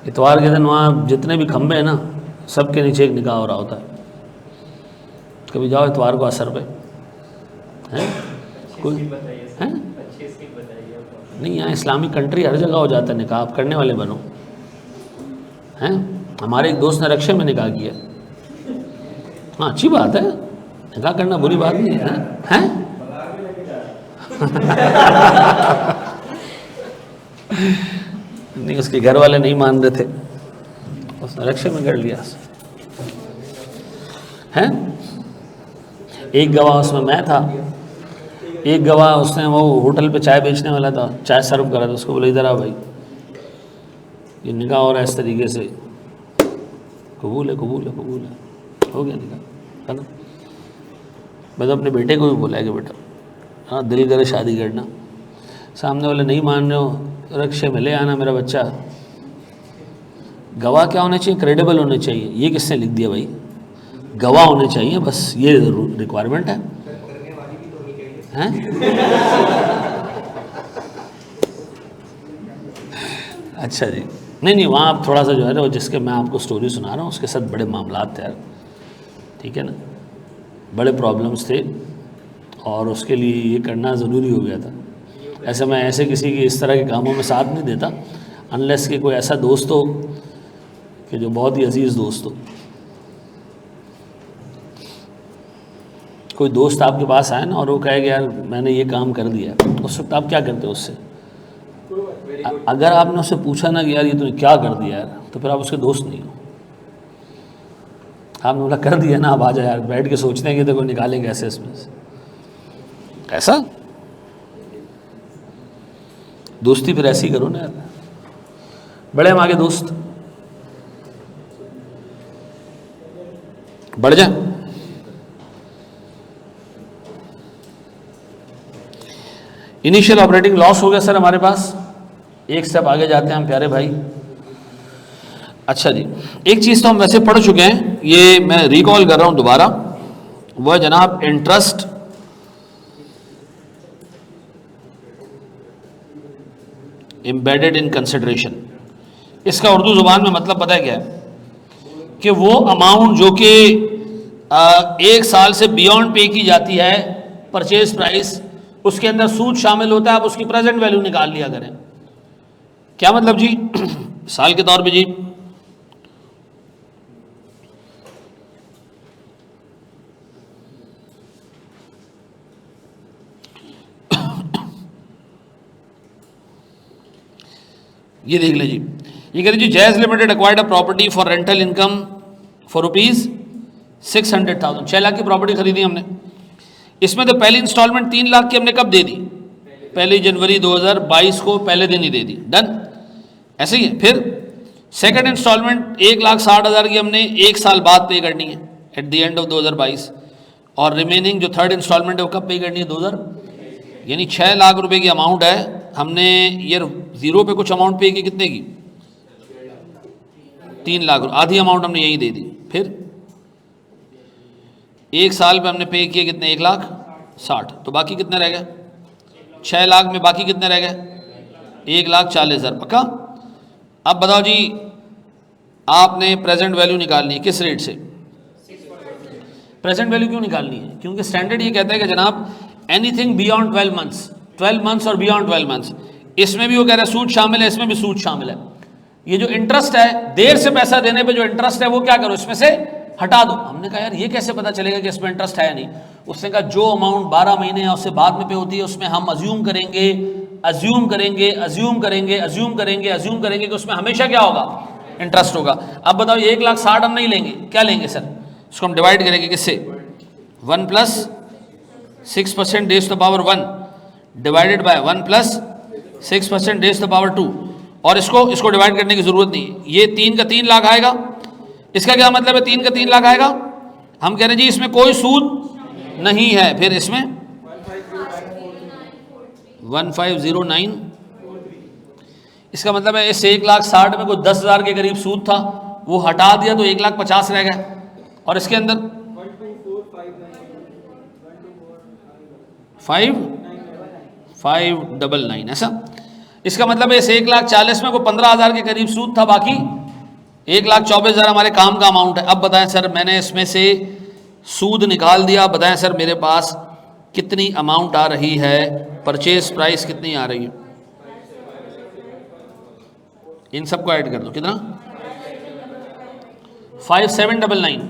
इतवार के दिन वहाँ जितने भी खंबे हैं ना, सबके नीचे एक निकाह हो रहा होता है। कभी जाओ इतवार को असर पे हैं कोई हैं? नहीं यहाँ इस्लामिक कंट्री हर जगह हो जाता है निकाह, आप करने वाले बनो हैं। हमारे एक दोस्त ने रक्षे में निकाह किया। हाँ अच्छी बात है, निकाह करना बुरी बात नहीं है हैं? नहीं उसके घर वाले नहीं मान रहे थे, उसने रक्षे में कर लिया हैं। एक गवाह उसमें मैं था, एक गवाह उसने वो होटल पे चाय बेचने वाला था, चाय सर्व करा था, उसको बोले इधर आ भाई, ये निकाह हो रहा है इस तरीके से, कबूल है कबूल है कबूल है, हो गया निकाह है ना। मैं तो अपने बेटे को भी बोला है कि बेटा हाँ दिल करे शादी करना, सामने वाले नहीं मान रहे हो रक्षे में ले आना मेरा बच्चा। गवाह क्या होने चाहिए? क्रेडिबल होने चाहिए। ये किसने लिख दिया भाई? गवाह होने चाहिए, बस ये रिक्वायरमेंट है हैं? अच्छा जी नहीं वहाँ आप थोड़ा सा जो है ना, जिसके मैं आपको स्टोरी सुना रहा हूँ उसके साथ बड़े मामलात थे यार, ठीक है ना, बड़े प्रॉब्लम्स थे और उसके लिए ये करना ज़रूरी हो गया था। ऐसे मैं ऐसे किसी की इस तरह के कामों में साथ नहीं देता अनलेस कि कोई ऐसा दोस्त हो कि जो बहुत ही अजीज़ दोस्त हो। कोई दोस्त आपके पास आए ना और वो कहे कि यार मैंने ये काम कर दिया, उस वक्त आप क्या करते हो उससे? Very good. अगर आपने उससे पूछा ना कि यार ये तूने क्या कर दिया यार, तो फिर आप उसके दोस्त नहीं हो। आपने बोला कर दिया ना, अब आ जा यार, बैठ के सोचते हैं कि देखो निकालेंगे ऐसे इसमें से, ऐसा दोस्ती फिर ऐसी करो ना यार। बड़े हम आगे दोस्त बढ़ जाए। इनिशियल ऑपरेटिंग लॉस हो गया सर हमारे पास। एक स्टेप आगे जाते हैं हम प्यारे भाई। अच्छा जी, एक चीज़ तो हम वैसे पढ़ चुके हैं, ये मैं रिकॉल कर रहा हूं दोबारा, वह जनाब इंटरेस्ट एम्बेडेड इन कंसिडरेशन। इसका उर्दू ज़ुबान में मतलब पता है क्या है, कि वो अमाउंट जो कि 1 साल से बियॉन्ड पे की जाती है परचेज प्राइस, उसके अंदर सूद शामिल होता है। आप उसकी प्रेजेंट वैल्यू निकाल लिया करें। क्या मतलब जी? साल के तौर पे जी, ये देख ले जी, ये कहते जी Jazz limited acquired a property for rental income for ₹600,000। 6 lakh की प्रॉपर्टी खरीदी हमने। इसमें तो पहली इंस्टॉलमेंट 3 लाख की हमने कब दे दी? 1 जनवरी 2022 को पहले दिन ही दे दी। डन, ऐसे ही है। फिर सेकंड इंस्टॉलमेंट 1,60,000 की हमने 1 साल बाद पे करनी है, एट द एंड ऑफ 2022। और रिमेनिंग जो थर्ड इंस्टॉलमेंट है वो कब पे करनी है? 2000, यानी 6 लाख रुपए की अमाउंट है। हमने ये जीरो पे कुछ अमाउंट पे की, कितने की? 3 लाख। आधी अमाउंट हमने यही दे दी। फिर 1 साल पे हमने पे किए कितने? 1,60,000। तो बाकी कितने रह गए? 6 लाख में बाकी कितने रह गए? 1,40,000। पक्का? अब बताओ जी, आपने प्रेजेंट वैल्यू निकालनी है किस रेट से? प्रेजेंट वैल्यू क्यों निकालनी है? क्योंकि स्टैंडर्ड ये कहता है कि जनाब एनीथिंग बियॉन्ड 12 मंथ्स और बियॉन्ड 12 मंथ्स, इसमें भी वो कह रहा है सूद शामिल है, इसमें भी सूद शामिल है। ये जो इंटरेस्ट है, देर से पैसा देने पे जो इंटरेस्ट है, वो क्या करो, इसमें से हटा दो। हमने कहा यार ये कैसे पता चलेगा कि इसमें इंटरेस्ट है या नहीं? उसने कहा जो अमाउंट 12 महीने या उससे बाद में पे होती है, उसमें हम अज्यूम करेंगे कि उसमें हमेशा क्या होगा? इंटरेस्ट होगा। अब बताओ 1,60,000 हम नहीं लेंगे, क्या लेंगे सर? इसको हम डिवाइड करेंगे किससे? 1 + 6% raise to the power 1 divided by 1 + 6% raise to the power 2। और इसको डिवाइड करने की जरूरत नहीं है। ये 3 का 3 लाख आएगा। इसका क्या मतलब है? 3 का 3 लाख आएगा। हम कह रहे हैं जी इसमें कोई सूद नहीं है। फिर इसमें 1509, इसका मतलब है इस 1,60,000 में कोई 10,000 के करीब सूद था, वो हटा दिया तो 1,50,000 रह गया। और इसके अंदर 5,599, ऐसा। इसका मतलब है इस 1,40,000 में को 15,000 के करीब सूद था, बाकी 1,24,000 हमारे काम का अमाउंट है। अब बताएं सर, मैंने इसमें से सूद निकाल दिया, बताएं सर मेरे पास कितनी अमाउंट आ रही है? परचेज प्राइस कितनी आ रही है? इन सबको ऐड कर दो, कितना? 5,799।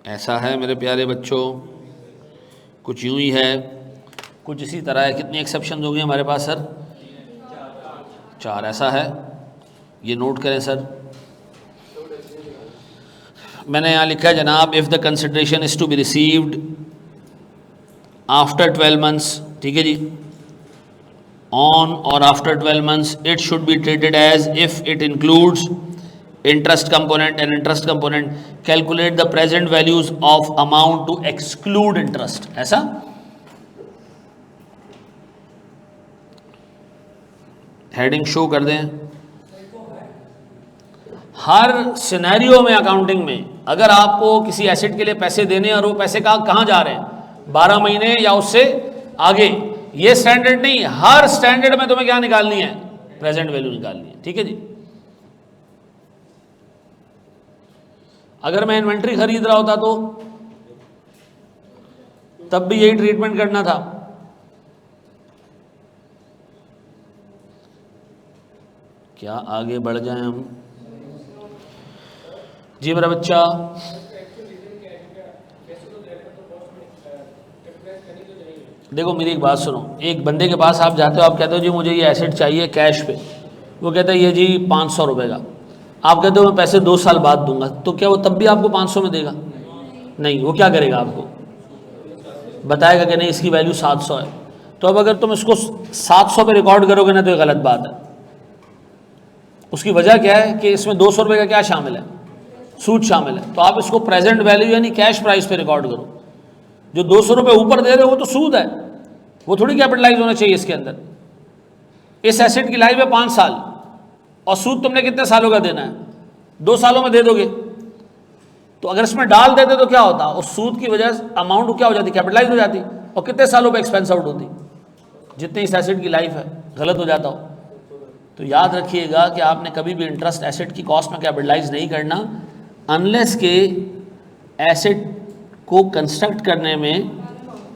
ऐसा है मेरे प्यारे बच्चों, कुछ यूं ही है, कुछ इसी तरह है। कितनी एक्सेप्शन हो गई हमारे पास सर? 4। ऐसा है, ये नोट करें सर। मैंने यहाँ लिखा है जनाब, if the consideration is to be received after 12 months, ठीक है जी, on or after 12 months, it should be treated as if it includes interest component and interest component. Calculate the present values of amount to exclude interest. ऐसा? Heading show कर दें। हर scenario में accounting में अगर आपको किसी एसेट के लिए पैसे देने और वो पैसे कहाँ जा रहे हैं, 12 महीने या उससे आगे, ये स्टैंडर्ड नहीं, हर स्टैंडर्ड में तुम्हें क्या निकालनी है? प्रेजेंट वैल्यू निकालनी है। ठीक है जी। अगर मैं इन्वेंट्री खरीद रहा होता तो तब भी यही ट्रीटमेंट करना था। क्या आगे बढ़ जाएं हम? जी मेरा बच्चा, देखो मेरी एक बात सुनो, एक बंदे के पास आप जाते हो, आप कहते हो जी मुझे ये एसेट चाहिए कैश पे, वो कहता है ये जी 500 रुपये का, आप कहते हो मैं पैसे 2 साल बाद दूंगा, तो क्या वो तब भी आपको 500 में देगा? नहीं, वो क्या करेगा, आपको बताएगा कि नहीं इसकी वैल्यू 700 है। तो अब अगर तुम इसको 700 पे रिकॉर्ड करोगे ना तो ये गलत बात है। उसकी वजह क्या है कि इसमें 200 रुपये का क्या शामिल है, सूद शामिल है। तो आप इसको प्रेजेंट वैल्यू यानी कैश प्राइस पे रिकॉर्ड करो। जो 200 रुपये ऊपर दे रहे हो वो तो सूद है, वो थोड़ी कैपिटलाइज होना चाहिए इसके अंदर। इस एसेट की लाइफ है 5 साल और सूद तुमने कितने सालों का देना है, 2 सालों में दे दोगे। तो अगर इसमें डाल देते तो क्या होता, और सूद की वजह से अमाउंट क्या हो जाती, कैपिटलाइज हो जाती, और कितने सालों पे एक्सपेंस आउट होती, जितनी इस एसेट की लाइफ है, गलत हो जाता हो। तो याद रखिएगा कि आपने कभी भी इंटरेस्ट एसेट की कॉस्ट में कैपिटलाइज नहीं करना अनलेस के एसेट को कंस्ट्रक्ट करने में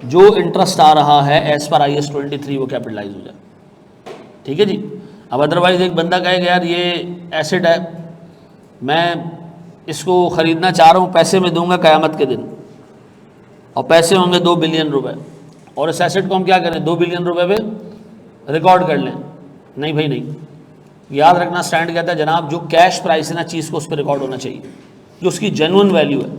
जो इंटरेस्ट आ रहा है एज पर IAS 23 वो कैपिटलाइज हो जाए। ठीक है जी। अब अदरवाइज एक बंदा कहेगा यार ये एसेट है, मैं इसको ख़रीदना चाह रहा हूँ, पैसे में दूंगा क़यामत के दिन, और पैसे होंगे 2 बिलियन रुपए, और इस एसेट को हम क्या करें 2 बिलियन रुपए पे रिकॉर्ड कर लें। नहीं भाई नहीं, याद रखना स्टैंड कहता है जनाब जो कैश प्राइस है ना चीज़ को उस पर रिकॉर्ड होना चाहिए, जो उसकी जेन्युइन वैल्यू है।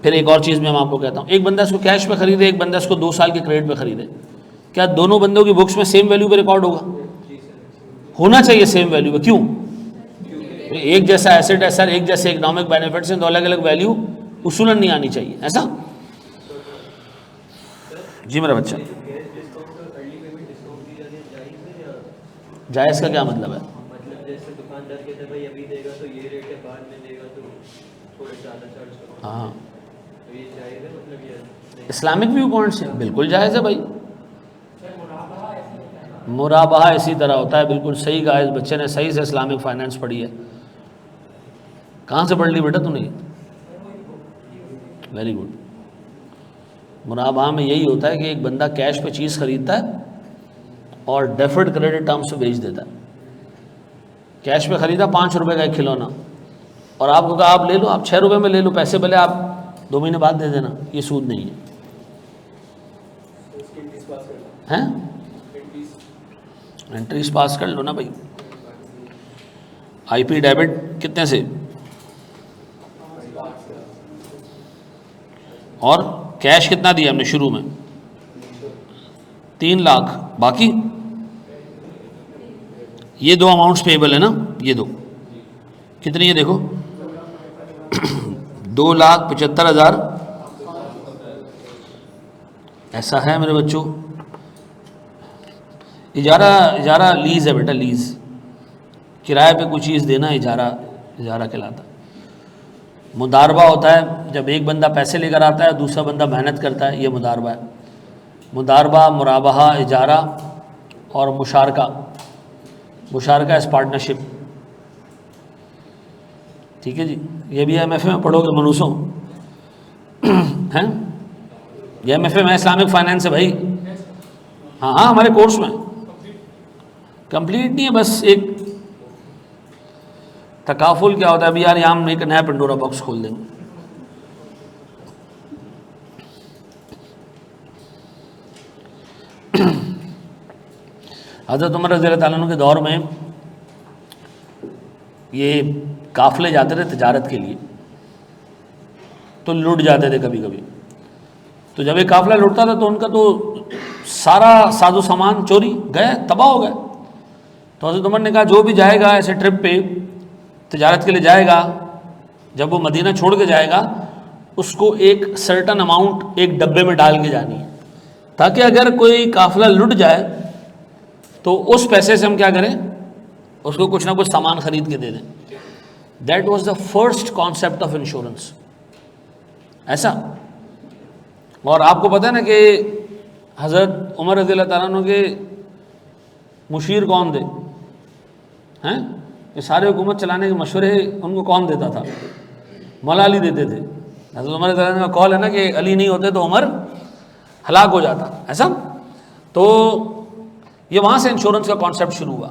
फिर एक और चीज़ में हम आपको कहता हूँ, एक बंदा इसको कैश पे खरीदे, एक बंदा इसको 2 साल के क्रेडिट पे खरीदे, क्या दोनों बंदों की बुक्स में सेम वैल्यू पे रिकॉर्ड होगा? होना चाहिए सेम वैल्यू पे। क्यों? एक जैसा एसेट है सर, एक जैसे इकोनॉमिक बेनिफिट्स हैं, तो अलग अलग वैल्यू उसूलन नहीं आनी चाहिए, ऐसा? जी मेरा बच्चा, जायज़ का क्या मतलब है? मतलब जैसे दुकानदार कहते भाई अभी देगा तो ये रेट है, बाद में देगा तो थोड़े ज़्यादा चार्ज करो, हाँ, तो ये जायज़ है? मतलब ये इस्लामिक व्यू पॉइंट से बिल्कुल जायज़ है भाई। मुराबहा इसी तरह होता है, बिल्कुल सही कहा, इस बच्चे ने सही से इस्लामिक फाइनेंस पढ़ी है। कहाँ से पढ़ ली बेटा तूने? Very good. मुराबहा में यही होता है कि एक बंदा कैश पे चीज़ खरीदता है और डेफर्ड क्रेडिट टर्म्स पे बेच देता है। कैश पे खरीदा 5 रुपये का एक खिलौना, और आपको कहा आप ले लो, आप 6 रुपये में ले लो, पैसे भले आप 2 महीने बाद दे देना, ये सूद नहीं है, हैं? एंट्रीज पास कर लो ना भाई। IP डेबिट कितने से, और कैश कितना दिया हमने शुरू में? 3 लाख, बाकी ये 2 अमाउंट्स पेबल है ना, ये 2 कितनी है देखो 2,75,000 ऐसा है मेरे बच्चों। इजारा लीज़ है बेटा, लीज़, किराए पे कुछ चीज़ देना इजारा कहलाता है। मुदारबा होता है जब एक बंदा पैसे लेकर आता है, दूसरा बंदा मेहनत करता है, ये मुदारबा है। मुदारबा, मुराबहा, इजारा और मुशारका इस पार्टनरशिप। ठीक है जी, ये भी MFA में पढ़ोगे मनुष्यों हैं, ये MFA में इस्लामिक फाइनेंस है भाई। हाँ, हमारे कोर्स में कंप्लीट नहीं है, बस एक तकाफुल क्या होता है। अभी यार यहाँ हम एक नया पेंडोरा बॉक्स खोल देंगे। हज़रत उमर रज़ी अल्लाह अन्हु के दौर में ये काफ़िले जाते थे तिजारत के लिए, तो लूट जाते थे कभी कभी। तो जब एक काफ़िला लुटता था तो उनका तो सारा साजो सामान चोरी गए, तबाह हो गए। तो हज़रत उमर ने कहा जो भी जाएगा ऐसे ट्रिप पे तिजारत के लिए जाएगा, जब वो मदीना छोड़ के जाएगा उसको एक सर्टन अमाउंट एक डब्बे में डाल के जानी है, ताकि अगर कोई काफ़िला लुट जाए तो उस पैसे से हम क्या करें, उसको कुछ ना कुछ सामान खरीद के दे दें। That was the first concept of insurance, ऐसा। और आपको पता है ना कि हज़रत उमर रज़ी अल्लाह तआला अन्हु के मुशीर कौन थे हैं? ये सारे हुकूमत चलाने के मशवरे उनको कौन देता था? मौला अली देते थे। हज़रत उमर रज़ी अल्लाह अन्हु का कॉल है ना कि अली नहीं होते तो उमर हलाक हो जाता, ऐसा। तो ये वहाँ से इंश्योरेंस का कॉन्सेप्ट शुरू हुआ।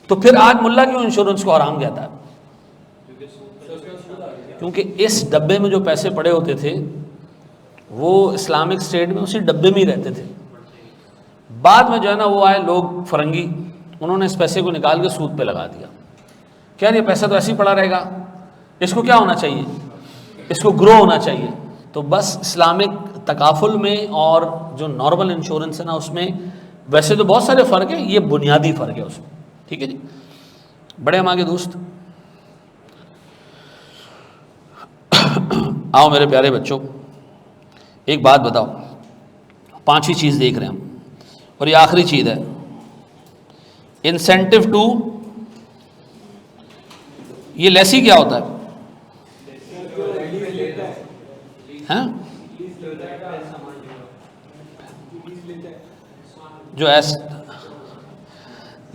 तो फिर आज मुल्ला क्यों इंश्योरेंस को हराम कहता है? क्योंकि इस डब्बे में जो पैसे पड़े होते थे वो इस्लामिक स्टेट में उसी डब्बे में ही रहते थे। बाद में जो है ना वो आए लोग फरंगी, उन्होंने इस पैसे को निकाल के सूद पे लगा दिया। क्या ये पैसा तो ऐसे ही पड़ा रहेगा, इसको क्या होना चाहिए, इसको ग्रो होना चाहिए। तो बस इस्लामिक तकाफुल में और जो नॉर्मल इंश्योरेंस है ना उसमें वैसे तो बहुत सारे फ़र्क है, ये बुनियादी फ़र्क है उसमें। ठीक है जी, बड़े हम आगे दोस्त। आओ मेरे प्यारे बच्चों, एक बात बताओ, पांचवी चीज़ देख रहे हैं हम और ये आखिरी चीज़ है, इंसेंटिव टू, ये लेसी क्या होता है? हैं? जो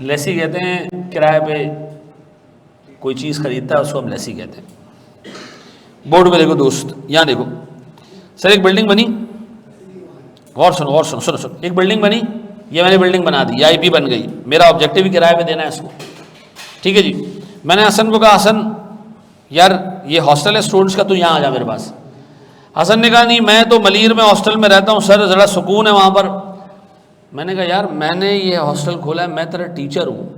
लेसी कहते हैं, किराए पे कोई चीज़ खरीदता है उसको हम लेसी कहते हैं। बोर्ड पे देखो दोस्त, यहाँ देखो सर, एक बिल्डिंग बनी, और सुनो और सुनो सुनो सुनो, एक बिल्डिंग बनी, ये मैंने बिल्डिंग बना दी, ये आईपी बन गई, मेरा ऑब्जेक्टिव ही किराए पे देना है इसको। ठीक है जी, मैंने हसन को कहा, हसन यार ये हॉस्टल है स्टूडेंट्स का, तू यहाँ आ जा मेरे पास। हसन ने कहा नहीं मैं तो मलीर में हॉस्टल में रहता हूँ सर, ज़रा सुकून है वहाँ पर। मैंने कहा यार मैंने ये हॉस्टल खोला है, मैं तेरा टीचर हूँ,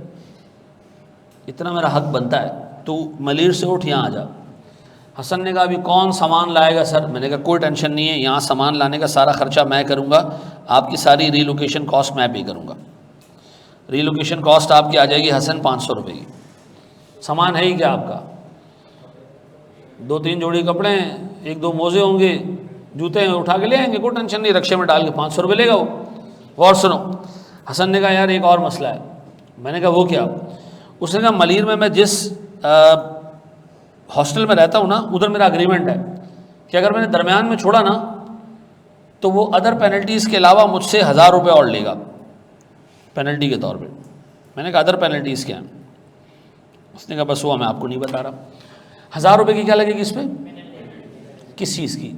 इतना मेरा हक बनता है, तू मलीर से उठ यहाँ आ जा। हसन ने कहा अभी कौन सामान लाएगा सर? मैंने कहा कोई टेंशन नहीं है, यहाँ सामान लाने का सारा खर्चा मैं करूँगा, आपकी सारी रीलोकेशन कॉस्ट मैं पे करूँगा। रीलोकेशन कॉस्ट आपकी आ जाएगी हसन 500 रुपये की। सामान है ही क्या आपका? 2-3 जोड़ी कपड़े हैं, 1-2 मोजे होंगे, जूते हैं, उठा के ले आएंगे, कोई टेंशन नहीं, रक्शे में डाल के 500 रुपये लेगा वो। और सुनो, हसन ने कहा यार एक और मसला है। मैंने कहा वो क्या? उसने कहा मलीर में मैं जिस हॉस्टल में रहता हूँ ना, उधर मेरा अग्रीमेंट है कि अगर मैंने दरमियान में छोड़ा ना तो वो अदर पेनल्टीज़ के अलावा मुझसे 1000 रुपये और लेगा पेनल्टी के तौर पे। मैंने कहा अदर पेनल्टीज़ क्या हैं? उसने कहा बस वो मैं आपको नहीं बता रहा। 1000 रुपये की क्या लगेगी इस पर? किस चीज़ की?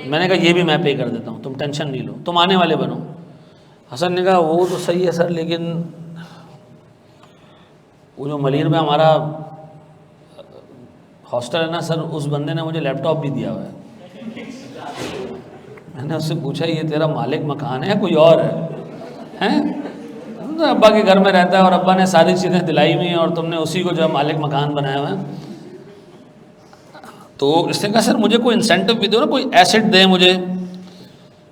मैंने कहा ये भी मैं पे कर देता हूँ, तुम टेंशन नहीं लो, तुम आने वाले बनो। हसन ने कहा वो तो सही है सर, लेकिन वो जो मलीर में हमारा हॉस्टल है ना सर, उस बंदे ने मुझे लैपटॉप भी दिया हुआ है। मैंने उससे पूछा ये तेरा मालिक मकान है कोई और है? तो अब्बा के घर में रहता है और अब्बा ने सारी चीज़ें दिलाई हुई हैं और तुमने उसी को जो है मालिक मकान बनाया हुआ है। तो इसने कहा सर मुझे कोई इंसेंटिव भी दो ना, कोई एसेट दे मुझे।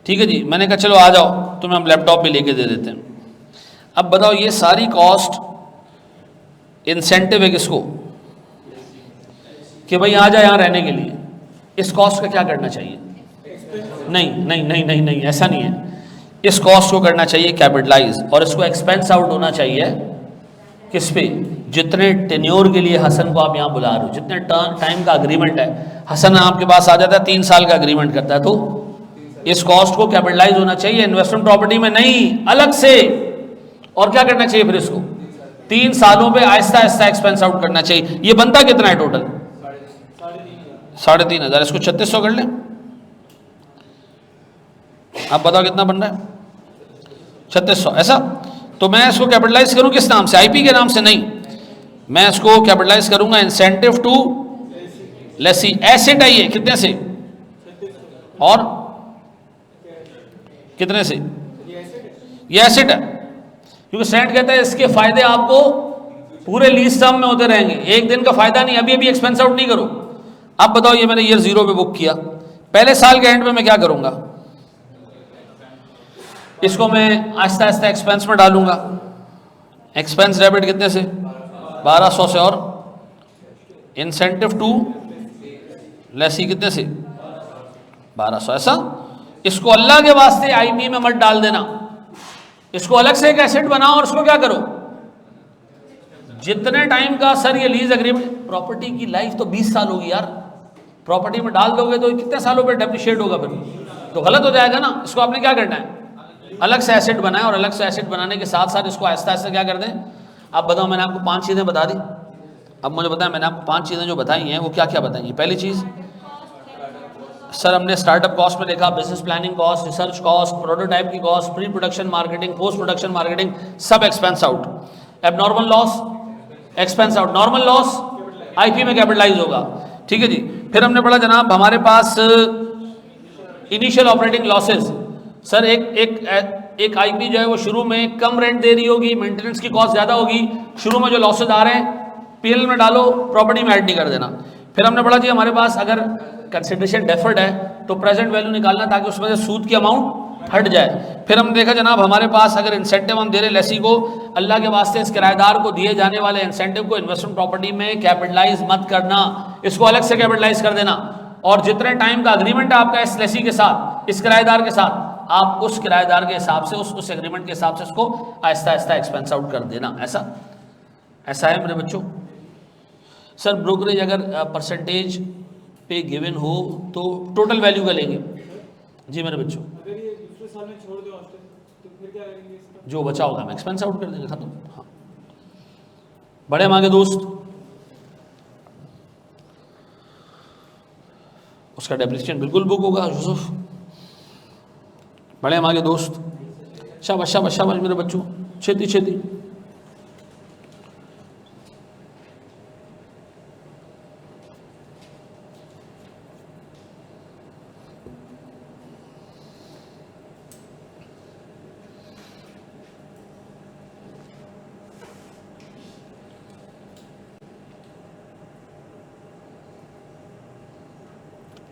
ठीक है जी, मैंने कहा चलो आ जाओ, तुम्हें हम लैपटॉप भी लेके दे देते हैं। अब बताओ ये सारी कॉस्ट इंसेंटिव है किसको? कि भाई आ जाए यहाँ रहने के लिए। इस कॉस्ट का क्या करना चाहिए? नहीं नहीं नहीं नहीं नहीं, ऐसा नहीं है। इस कॉस्ट को करना चाहिए कैपिटलाइज, और इसको एक्सपेंस आउट होना चाहिए किस पे? जितने टेन्योर के लिए हसन को आप यहाँ बुला रहे हो, जितने टाइम का अग्रीमेंट है। हसन आपके पास आ जाता है 3 साल का अग्रीमेंट करता है, तो इस कॉस्ट को कैपिटलाइज होना चाहिए, इन्वेस्टमेंट प्रॉपर्टी में नहीं, अलग से। और क्या करना चाहिए फिर? इसको 3 सालों पे आहिस्ता आहिस्ता एक्सपेंस आउट करना चाहिए। ये बनता कितना है टोटल? 3,500। इसको 3600 कर लें। आप बताओ कितना बन रहा है? 3600। ऐसा तो मैं इसको कैपिटलाइज करूं किस नाम से? आईपी के नाम से नहीं, मैं इसको कैपिटलाइज करूंगा इंसेंटिव टू लेसी। एसेट है ये, कितने से और कितने से? ये एसेट है, क्योंकि सेंट कहता है इसके फायदे आपको पूरे लीज टर्म में होते रहेंगे, एक दिन का फायदा नहीं। अभी अभी एक्सपेंस आउट नहीं करो। अब बताओ ये मैंने ईयर 0 पे बुक किया, पहले साल के एंड में मैं क्या करूंगा? इसको मैं आहिस्ता आहिस्ता एक्सपेंस में डालूंगा। एक्सपेंस डेबिट कितने से? 1200 से, और इंसेंटिव टू लेसी कितने से? 1200। ऐसा इसको अल्लाह के वास्ते आईपी में मत डाल देना, इसको अलग से एक एसेट बनाओ और उसको क्या करो, जितने टाइम का सर ये लीज एग्रीमेंट, प्रॉपर्टी की लाइफ तो 20 साल होगी यार, प्रॉपर्टी में डाल दोगे तो कितने सालों पे डेप्रिशिएट होगा, फिर तो गलत हो जाएगा ना। इसको आपने क्या करना है, अलग से एसेट बनाए, और अलग से एसेट बनाने के साथ साथ इसको आहिस्ता आहिस्ता क्या कर दें। आप बताओ, मैंने आपको 5 चीज़ें बता दी, अब मुझे बताया मैंने आपको 5 चीज़ें जो बताई हैं वो क्या क्या बताई हैं। पहली चीज़ सर हमने स्टार्टअप कॉस्ट में देखा, business planning cost, research cost, prototype की cost, pre production marketing, post production marketing, सब expense out. Abnormal loss expense out, normal loss IP में कैपिटलाइज होगा। ठीक है जी। फिर हमने पढ़ा जनाब हमारे पास इनिशियल ऑपरेटिंग लॉसेस। सर एक आईपी जो है वो शुरू में कम रेंट दे रही होगी, मेंटेनेंस की कॉस्ट ज़्यादा होगी, शुरू में जो लॉसेज आ रहे हैं पीएल में डालो, प्रॉपर्टी में ऐड नहीं कर देना। फिर हमने पढ़ा जी हमारे पास अगर कंसिडरेशन डेफर्ड है तो प्रेजेंट वैल्यू निकालना ताकि उसमें से सूद की अमाउंट हट जाए। फिर हमने देखा जनाब हमारे पास अगर इंसेंटिव हम दे रहे लेसी को, अल्लाह के वास्ते इस किराएदार को दिए जाने वाले इंसेंटिव को इन्वेस्टमेंट प्रॉपर्टी में कैपिटलाइज मत करना, इसको अलग से कैपिटलाइज कर देना, और जितने टाइम का अग्रीमेंट है आपका इस लेसी के साथ, इस किराएदार के साथ, आप उस किराएदार के हिसाब से उस एग्रीमेंट के हिसाब से उसको आहिस्ता आहिस्ता एक्सपेंस आउट कर देना। ऐसा है मेरे बच्चों। सर ब्रोकरेज अगर परसेंटेज पे गिवन हो तो टोटल वैल्यू का लेंगे जी मेरे बच्चों। अगर ये दूसरे साल में छोड़ दो आफ्टर तो फिर क्या करेंगे इसका? जो बचा होगा हम एक्सपेंस आउट कर देंगे, खत्म। हाँ बड़े हम आगे दोस्त, उसका डेप्रिसिएशन बिल्कुल बुक होगा यूसुफ। बड़े हम आगे दोस्त, शाबाश शाबाश शाबाश मेरे बच्चों, छेती छेती।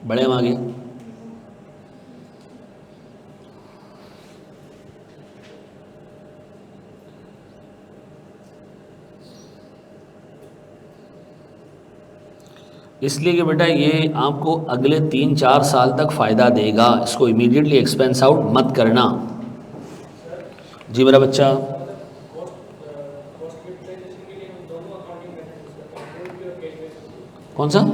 बड़े हम आगे, इसलिए कि बेटा ये आपको अगले 3-4 साल तक फ़ायदा देगा, इसको इमीडिएटली एक्सपेंस आउट मत करना। जी मेरा बच्चा, कौन सा?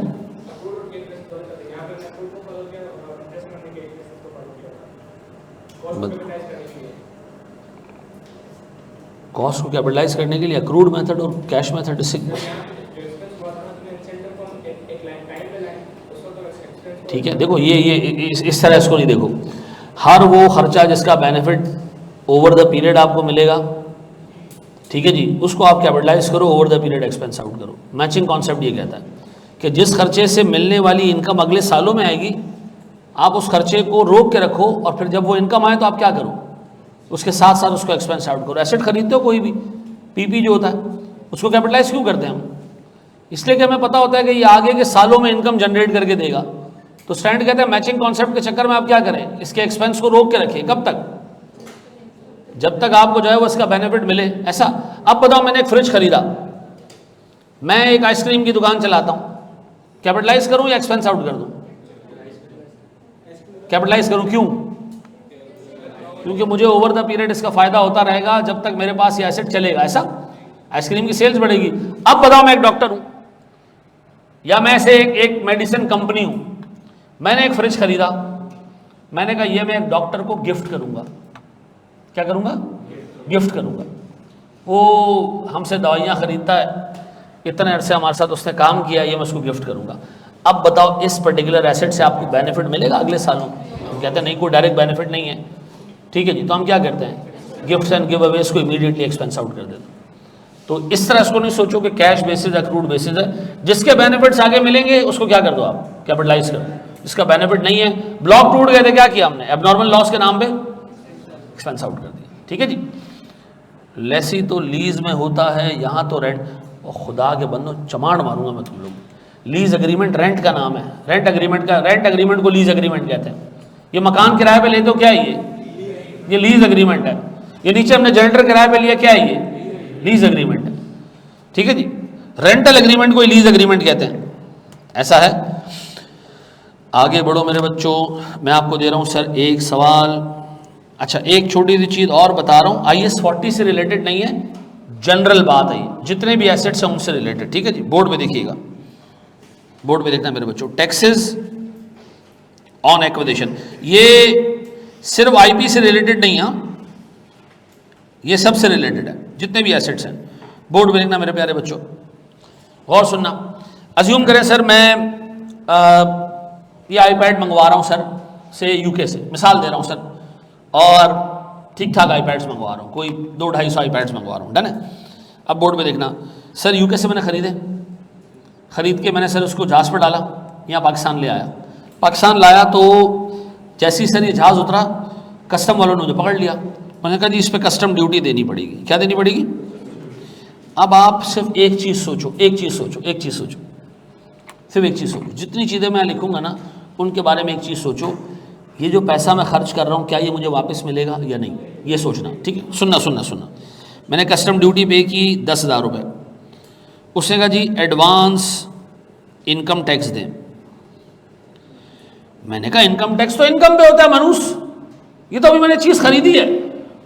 कॉस्ट को कैपिटलाइज करने के लिए अक्रूड मेथड और कैश मेथड से ठीक है। देखो ये इस तरह इसको नहीं देखो, हर वो खर्चा जिसका बेनिफिट ओवर द पीरियड आपको मिलेगा, ठीक है जी, उसको आप कैपिटलाइज करो, over the period expense out करो। मैचिंग कॉन्सेप्ट ये कहता है कि जिस खर्चे से मिलने वाली इनकम अगले सालों में आएगी, आप उस खर्चे को रोक के रखो और फिर जब वो इनकम आए तो आप क्या करो, उसके साथ साथ उसको एक्सपेंस आउट करो। एसेट खरीदते हो कोई भी, पीपी जो होता है उसको कैपिटलाइज क्यों करते हैं हम? इसलिए कि हमें पता होता है कि ये आगे के सालों में इनकम जनरेट करके देगा। तो स्टैंड कहते हैं मैचिंग कॉन्सेप्ट के चक्कर में आप क्या करें, इसके एक्सपेंस को रोक के रखिए। कब तक? जब तक आपको जो है वो इसका बेनिफिट मिले। ऐसा अब बताओ, मैंने एक फ्रिज खरीदा, मैं एक आइसक्रीम की दुकान चलाता हूँ, कैपिटलाइज करूँ या एक्सपेंस आउट कर दूँ? कैपिटलाइज करूँ। क्यों? क्योंकि मुझे ओवर द पीरियड इसका फायदा होता रहेगा जब तक मेरे पास ये एसेट चलेगा। ऐसा आइसक्रीम की सेल्स बढ़ेगी। अब बताओ, मैं एक डॉक्टर हूं या मैं ऐसे एक मेडिसिन कंपनी हूं, मैंने एक फ्रिज खरीदा, मैंने कहा ये मैं एक डॉक्टर को गिफ्ट करूंगा। क्या करूंगा? गिफ्ट करूंगा। वो हमसे दवाइयां खरीदता है, इतने अरसे हमारे साथ उसने काम किया, ये मैं उसको गिफ्ट करूंगा। अब बताओ, इस पर्टिकुलर एसेट से आपको बेनिफिट मिलेगा अगले सालों में? हम कहते हैं नहीं, कोई डायरेक्ट बेनिफिट नहीं है। ठीक है जी, तो हम क्या करते हैं, गिफ्ट्स एंड गिव अवेज को इमीडिएटली एक्सपेंस आउट कर देते हैं। तो इस तरह इसको नहीं सोचो कि कैश बेसिस अक्रूड बेसिस है। जिसके बेनिफिट्स आगे मिलेंगे उसको क्या कर दो आप, कैपिटलाइज कर दो। जिसका बेनिफिट नहीं है, ब्लॉक टूट गए थे, क्या किया हमने, एबनॉर्मल लॉस के नाम पे एक्सपेंस आउट कर दिया। ठीक है जी। लेसी तो लीज में होता है, यहाँ तो रेंट। और खुदा के बंदो चमाड़ मारूंगा मैं तुम लोग। लीज एग्रीमेंट रेंट का नाम है, रेंट एग्रीमेंट को लीज एग्रीमेंट कहते हैं। ये मकान किराए पे लेते हो, क्या है ये लीज एग्रीमेंट है। ये नीचे हमने जनरेटर किराए पे लिया, क्या है ये, लीज एग्रीमेंट है। ठीक है जी। रेंटल एग्रीमेंट को लीज एग्रीमेंट कहते हैं। ऐसा है। आगे बढ़ो मेरे बच्चों, मैं आपको दे रहा हूं सर एक सवाल। अच्छा, एक छोटी सी चीज और बता रहा हूं, IAS 40 से रिलेटेड नहीं है, जनरल बात है, जितने भी एसेट्स हैं उनसे रिलेटेड। ठीक है जी। बोर्ड पे देखिएगा, बोर्ड पे देखना मेरे बच्चों। टैक्सेस ऑन एक्विजिशन, ये सिर्फ IP से रिलेटेड नहीं है, ये सबसे रिलेटेड है, जितने भी एसेट्स हैं। बोर्ड पे देखना मेरे प्यारे बच्चों, गौर सुनना। अज्यूम करें सर मैं ये iPad मंगवा रहा हूँ सर से UK से, मिसाल दे रहा हूँ सर, और ठीक ठाक iPads मंगवा रहा हूँ, कोई 200-250 iPads मंगवा रहा हूँ, डन है। अब बोर्ड पे देखना, सर UK से मैंने खरीद के मैंने सर उसको जहाज पर डाला, यहाँ पाकिस्तान ले आया। पाकिस्तान लाया तो जैसे ही सर ये जहाज़ उतरा, कस्टम वालों ने मुझे पकड़ लिया। मैंने कहा जी इस पर कस्टम ड्यूटी देनी पड़ेगी। क्या देनी पड़ेगी? अब आप सिर्फ एक चीज़ सोचो, सिर्फ एक चीज़ सोचो, जितनी चीज़ें मैं लिखूंगा ना उनके बारे में एक चीज़ सोचो, ये जो पैसा मैं खर्च कर रहा हूँ क्या ये मुझे वापस मिलेगा या नहीं, ये सोचना, ठीक है? सुनना। मैंने कस्टम ड्यूटी पे की 10,000 रुपये। उसने कहा जी एडवांस इनकम टैक्स दें। मैंने कहा इनकम टैक्स तो इनकम पे होता है मनुष, ये तो अभी मैंने चीज़ खरीदी है।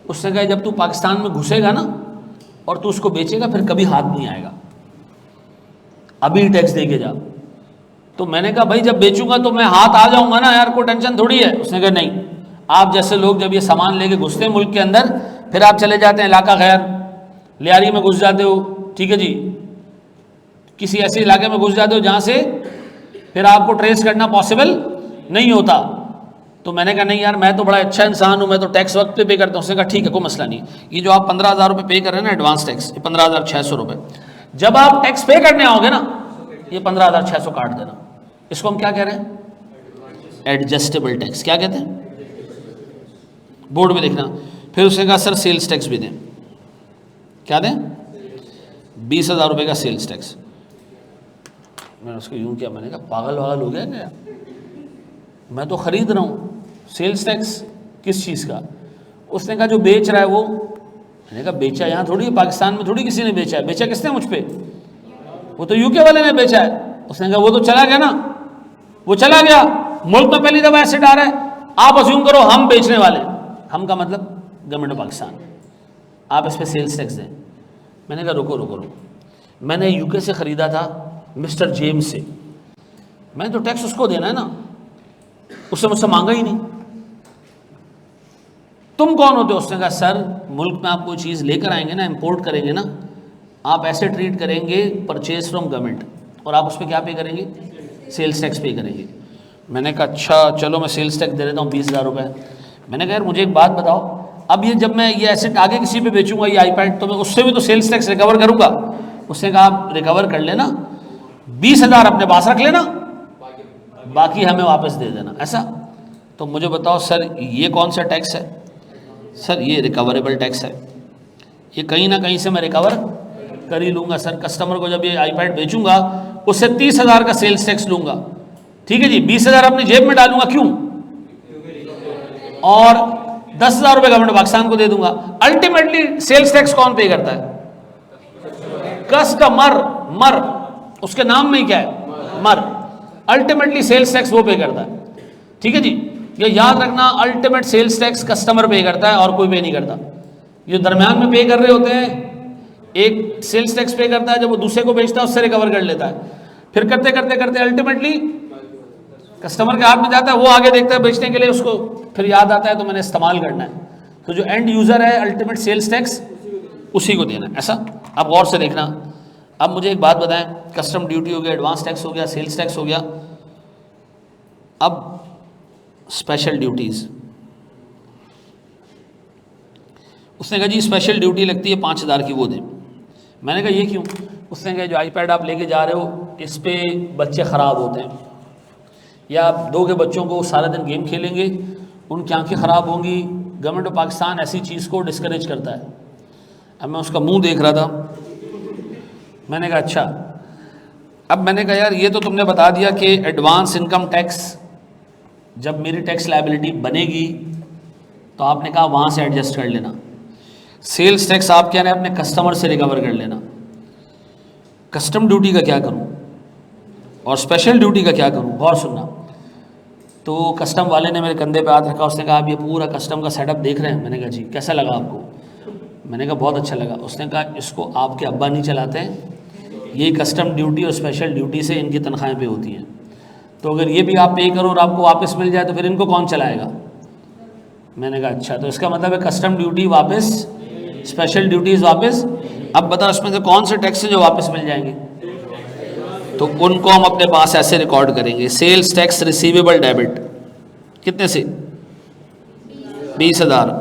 उसने कहा जब तू पाकिस्तान में घुसेगा ना और तू उसको बेचेगा फिर कभी हाथ नहीं आएगा, अभी टैक्स दे के जा। तो मैंने कहा भाई जब बेचूंगा तो मैं हाथ आ जाऊंगा ना यार, कोई टेंशन थोड़ी है। उसने कहा नहीं, आप जैसे लोग जब ये सामान लेके घुसते हैं मुल्क के अंदर, फिर आप चले जाते हैं इलाका गैर, लियारी में घुस जाते हो, ठीक है जी, किसी ऐसे इलाके में घुस जाते हो जहाँ से फिर आपको ट्रेस करना पॉसिबल नहीं होता। तो मैंने कहा नहीं यार मैं तो बड़ा अच्छा इंसान हूँ, मैं तो टैक्स वक्त पे पे करता हूँ। उसने कहा ठीक है कोई मसला नहीं, ये जो आप 15,000 रुपये पे कर रहे हैं ना एडवांस टैक्स, ये 15,600 रुपये, जब आप टैक्स पे करने आओगे ना ये 15,600 काट देना। इसको हम क्या कह रहे हैं? Adjustable tax. क्या कहते हैं? बोर्ड में देखना। फिर उसने कहा सर सेल्स टैक्स भी दें। क्या दें? 20,000 रुपये का सेल्स टैक्स। मैंने उसको यूँ किया, मैंने कहा पागल वागल हो गया क्या, मैं तो ख़रीद रहा हूँ, सेल्स टैक्स किस चीज़ का? उसने कहा जो बेच रहा है वो। मैंने कहा बेचा यहाँ थोड़ी है, पाकिस्तान में थोड़ी किसी ने बेचा है, बेचा किसने मुझ पे? वो तो यूके वाले ने बेचा है। उसने कहा वो तो चला गया ना, वो चला गया, मुल्क में पहली दफ़ा एसेट आ रहा है, आप अज्यूम करो हम बेचने वाले, हम का मतलब गवर्नमेंट ऑफ पाकिस्तान, आप इस पर सेल्स टैक्स दें। मैंने कहा रुको, मैंने यूके से ख़रीदा था मिस्टर जेम्स से, मैंने तो टैक्स उसको देना है ना, उससे मुझसे मांगा ही नहीं। तुम कौन होते हो? उसने कहा सर मुल्क में आप कोई चीज़ लेकर आएंगे ना, इंपोर्ट करेंगे ना, आप ऐसे ट्रीट करेंगे परचेज फ्रॉम गवर्नमेंट, और आप उस पर क्या पे करेंगे? सेल्स टैक्स पे करेंगे। मैंने कहा अच्छा चलो मैं सेल्स टैक्स दे देता हूँ 20,000 रुपये। मैंने कहा यार मुझे एक बात बताओ, अब ये जब मैं ये एसेट आगे किसी पे बेचूंगा ये आईपैड, तो मैं उससे भी तो सेल्स टैक्स रिकवर करूंगा। उसने कहा आप रिकवर कर लेना, 20,000 अपने पास रख लेना, बाकी हमें वापस दे देना। ऐसा? तो मुझे बताओ सर ये कौन सा टैक्स है? सर ये रिकवरेबल टैक्स है, ये कहीं ना कहीं से मैं रिकवर कर ही लूँगा सर। कस्टमर को जब ये आईपैड बेचूंगा उससे 30,000 का सेल्स टैक्स लूँगा, ठीक है जी, 20,000 अपनी जेब में डालूंगा, क्यों? और 10,000 रुपये गवर्नमेंट पाकिस्तान को दे दूंगा। अल्टीमेटली सेल्स टैक्स कौन पे करता है? कस्टमर। मर, उसके नाम में ही क्या है? मर। अल्टीमेटली सेल्स टैक्स वो पे करता है, ठीक है जी, ये याद रखना, अल्टीमेट सेल्स टैक्स कस्टमर पे करता है और कोई पे नहीं करता। ये दरमियान में पे कर रहे होते हैं, एक सेल्स टैक्स पे करता है, जब वो दूसरे को बेचता है उससे रिकवर कर लेता है, फिर करते करते करते अल्टीमेटली कस्टमर के हाथ में जाता है, वो आगे देखता है बेचने के लिए, उसको फिर याद आता है तो मैंने इस्तेमाल करना है। तो जो एंड यूज़र है अल्टीमेट सेल्स टैक्स उसी को देना है। ऐसा? आप गौर से देखना। अब मुझे एक बात बताएं, कस्टम ड्यूटी हो गया, एडवांस टैक्स हो गया, सेल्स टैक्स हो गया, अब स्पेशल ड्यूटीज़। उसने कहा जी स्पेशल ड्यूटी लगती है 5,000 की, वो दें। मैंने कहा ये क्यों? उसने कहा जो आईपैड आप लेके जा रहे हो इस पे बच्चे ख़राब होते हैं, या आप दोगे बच्चों को सारा दिन गेम खेलेंगे, उनकी आंखें ख़राब होंगी, गवर्नमेंट ऑफ पाकिस्तान ऐसी चीज़ को डिस्करेज करता है। अब मैं उसका मुंह देख रहा था, मैंने कहा अच्छा। अब मैंने कहा यार ये तो तुमने बता दिया कि एडवांस इनकम टैक्स जब मेरी टैक्स लायबिलिटी बनेगी तो आपने कहा वहाँ से एडजस्ट कर लेना, सेल्स टैक्स आप कह रहे हैं अपने कस्टमर से रिकवर कर लेना, कस्टम ड्यूटी का क्या करूँ और स्पेशल ड्यूटी का क्या करूँ? गौर सुनना। तो कस्टम वाले ने मेरे कंधे पे हाथ रखा, उसने कहा आप ये पूरा कस्टम का सेटअप देख रहे हैं? मैंने कहा जी। कैसा लगा आपको? मैंने कहा बहुत अच्छा लगा। उसने कहा इसको आपके अब्बा नहीं चलाते हैं, ये कस्टम ड्यूटी और स्पेशल ड्यूटी से इनकी तनख्वाहें पे होती हैं, तो अगर ये भी आप पे करो और आपको वापस मिल जाए तो फिर इनको कौन चलाएगा? मैंने कहा अच्छा, तो इसका मतलब है कस्टम ड्यूटी वापस, स्पेशल ड्यूटीज़ वापस। अब बताओ इसमें से कौन से टैक्स हैं जो वापस मिल जाएंगे? तो उनको हम अपने पास ऐसे रिकॉर्ड करेंगे, सेल्स टैक्स रिसीवेबल डेबिट कितने से? 20,000।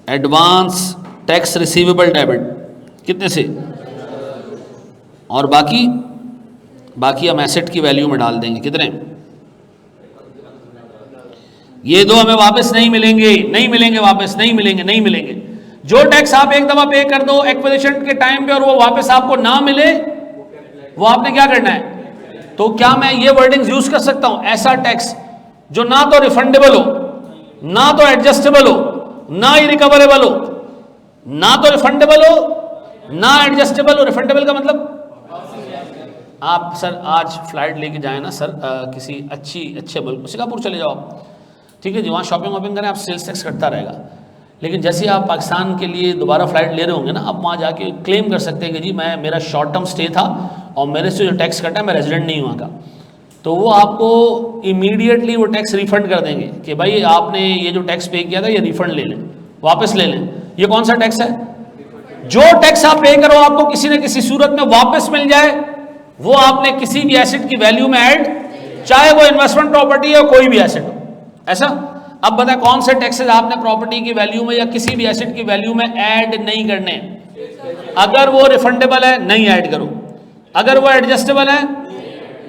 एडवांस टैक्स रिसीवेबल डेबिट कितने से? और बाकी बाकी हम एसेट की वैल्यू में डाल देंगे। कितने? ये दो हमें वापस नहीं मिलेंगे, नहीं मिलेंगे, वापस नहीं मिलेंगे, नहीं मिलेंगे। जो टैक्स आप एक दफा पे कर दो एक्विजिशन के टाइम पे और वो वापस आपको ना मिले, वो आपने क्या करना है? तो क्या मैं ये वर्डिंग्स यूज कर सकता हूं? ऐसा टैक्स जो ना तो रिफंडेबल हो, ना तो एडजस्टेबल हो, ना ही रिकवरेबल हो। ना तो रिफंडेबल हो, ना एडजस्टेबल हो। रिफंडेबल का मतलब आप सर आज फ्लाइट लेके जाए ना सर किसी अच्छे मुल्क, सिंगापुर चले जाओ, ठीक है जी, वहाँ शॉपिंग वॉपिंग करें, आप सेल्स टैक्स कटता रहेगा। लेकिन जैसे आप पाकिस्तान के लिए दोबारा फ्लाइट ले रहे होंगे ना, आप वहाँ जाके क्लेम कर सकते हैं कि जी मेरा शॉर्ट टर्म स्टे था और मेरे से जो टैक्स कटा है, मैं रेजिडेंट नहीं हुआ का, तो वो आपको इमीडिएटली वो टैक्स रिफंड कर देंगे कि भाई आपने ये जो टैक्स पे किया था ये रिफंड ले लें, वापस ले लें। ये कौन सा टैक्स है? जो टैक्स आप पे करो आपको किसी न किसी सूरत में वापस मिल जाए, वो आपने किसी भी एसेट की वैल्यू में ऐड, चाहे वो इन्वेस्टमेंट प्रॉपर्टी या कोई भी एसेट हो। ऐसा अब बताए कौन से टैक्सेस आपने प्रॉपर्टी की वैल्यू में या किसी भी एसेट की वैल्यू में ऐड नहीं करने? अगर वो रिफंडेबल है नहीं ऐड करो, अगर वो एडजस्टेबल है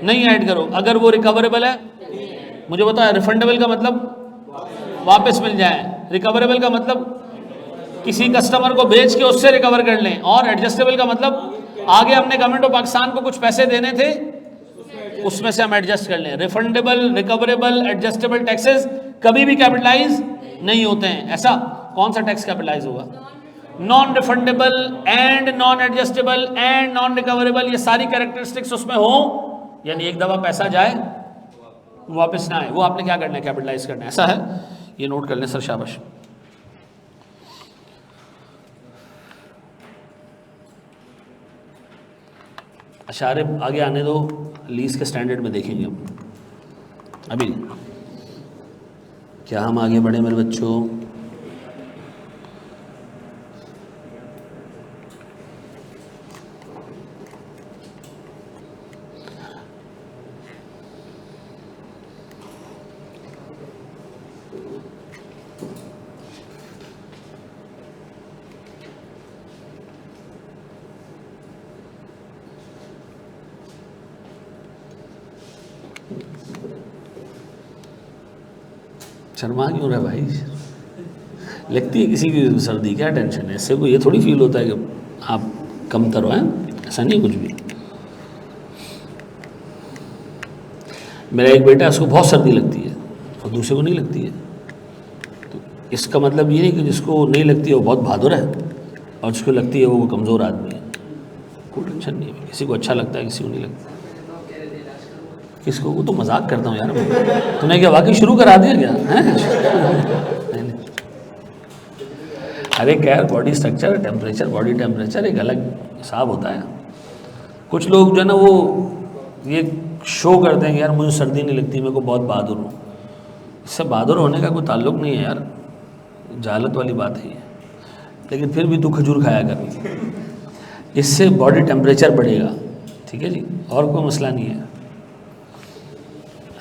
नहीं ऐड करो, अगर वो रिकवरेबल है, मुझे बताओ रिफंडेबल का मतलब वापस मिल जाए, रिकवरेबल का मतलब किसी कस्टमर को बेच के उससे रिकवर कर लें, और एडजस्टेबल का मतलब आगे हमने गवर्नमेंट ऑफ पाकिस्तान को कुछ पैसे देने थे उसमें से हम एडजस्ट कर लें। रिफंडेबल, रिकवरेबल, एडजस्टेबल टैक्सेस कभी भी कैपिटलाइज नहीं होते हैं। ऐसा कौन सा टैक्स कैपिटलाइज होगा? Non refundable and non adjustable and non recoverable, ये सारी कैरेक्टरिस्टिक्स उसमें हो, यानी एक दफा पैसा जाए वापस ना आए, वो आपने क्या करना है? कैपिटलाइज करना है। ऐसा है, ये नोट कर लें सर, शाबाश। अशारे आगे आने दो, लीज के स्टैंडर्ड में देखेंगे हम। अभी क्या हम आगे बढ़े मेरे बच्चों? शर्मा क्यों रहा भाई? लगती है किसी की सर्दी, क्या टेंशन है इससे? कोई ये थोड़ी फील होता है कि आप कमतर हो, हैं? ऐसा नहीं कुछ भी। मेरा एक बेटा है, उसको बहुत सर्दी लगती है और दूसरे को नहीं लगती है। तो इसका मतलब ये नहीं कि जिसको नहीं लगती है वो बहुत बहादुर है और जिसको लगती है वो कमज़ोर आदमी है। कोई टेंशन नहीं है, किसी को अच्छा लगता है, किसी को नहीं लगता। किसको? वो तो मजाक करता हूँ यार। तूने क्या वाकई शुरू करा दिया क्या? नहीं। अरे खैर, body structure, temperature, body temperature एक अलग हिसाब होता है। कुछ लोग जो है ना वो ये शो करते हैं कि यार मुझे सर्दी नहीं लगती, मेरे को बहुत बहादुर हूँ। इससे बहादुर होने का कोई ताल्लुक नहीं है यार, जहालत वाली बात है ये। लेकिन फिर भी तू खजूर खाया कर, इससे बॉडी टेम्परेचर बढ़ेगा, ठीक है जी, और कोई मसला नहीं है।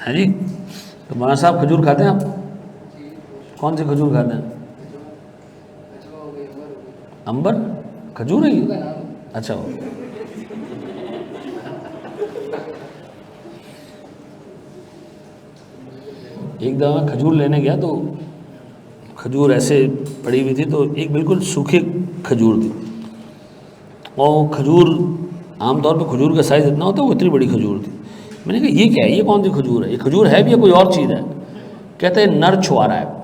है जी? तो मौलाना साहब खजूर खाते हैं आप? कौन से खजूर खाते हैं? अंबर खजूर है ये? अच्छा हो। एक दफ़ा मैं खजूर लेने गया तो खजूर ऐसे पड़ी हुई थी, तो एक बिल्कुल सूखी खजूर थी, और खजूर आमतौर पर खजूर का साइज़ इतना होता है, वो इतनी बड़ी खजूर थी। मैंने कहा ये क्या है, ये कौन सी खजूर है? ये खजूर है भी या कोई और चीज़ है? कहते हैं नर छुआरा है।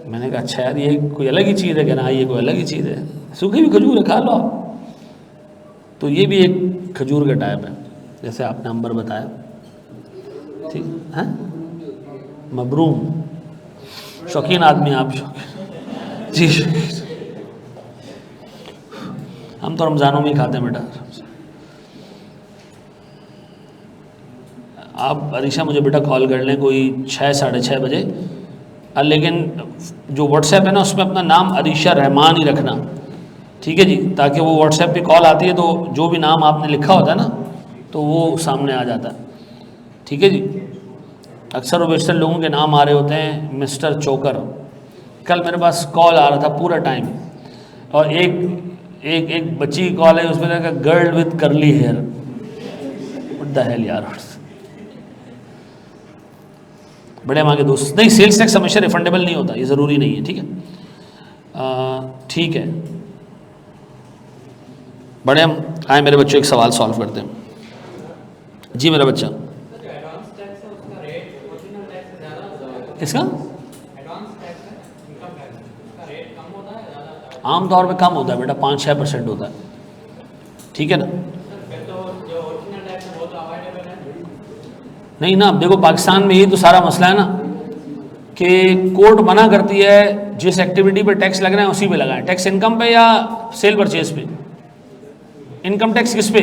मैंने कहा अच्छा यार, ये कोई अलग ही चीज़ है? कहना ये कोई अलग ही चीज़ है, सूखी भी खजूर है, खा लो आप। तो ये भी एक खजूर का टाइप है, जैसे आपने अंबर बताया, ठीक है। मबरूम, शौकीन आदमी आप, शौकीन जी। हम तो रमज़ानों में ही खाते हैं बेटा। आप अरीशा मुझे बेटा कॉल कर लें कोई 6 साढ़े 6 बजे, लेकिन जो व्हाट्सएप है ना उसमें अपना नाम अरीशा रहमान ही रखना, ठीक है जी, ताकि वो व्हाट्सएप पे कॉल आती है तो जो भी नाम आपने लिखा होता है ना तो वो सामने आ जाता है, ठीक है जी। अक्सर वेस्टर्न लोगों के नाम आ रहे होते हैं, मिस्टर चोकर। कल मेरे पास कॉल आ रहा था पूरा टाइम, और एक बच्ची की कॉल है, उसमें लिखा girl with curly hair. The hell यार, बड़े हम आगे दोस्त। नहीं, सेल्स टैक्स हमेशा रिफंडेबल नहीं होता, ये ज़रूरी नहीं है, ठीक है। ठीक है, बड़े हम आए, मेरे बच्चों एक सवाल सॉल्व करते हैं। जी मेरा बच्चा, किसका? आम तौर पे कम होता है बेटा, 5-6% होता है, ठीक है ना। नहीं ना, अब देखो पाकिस्तान में यही तो सारा मसला है ना कि कोर्ट मना करती है जिस एक्टिविटी पे टैक्स लग रहा है उसी पे लगाएं। टैक्स इनकम पे या सेल परचेज पे? इनकम टैक्स किस पे?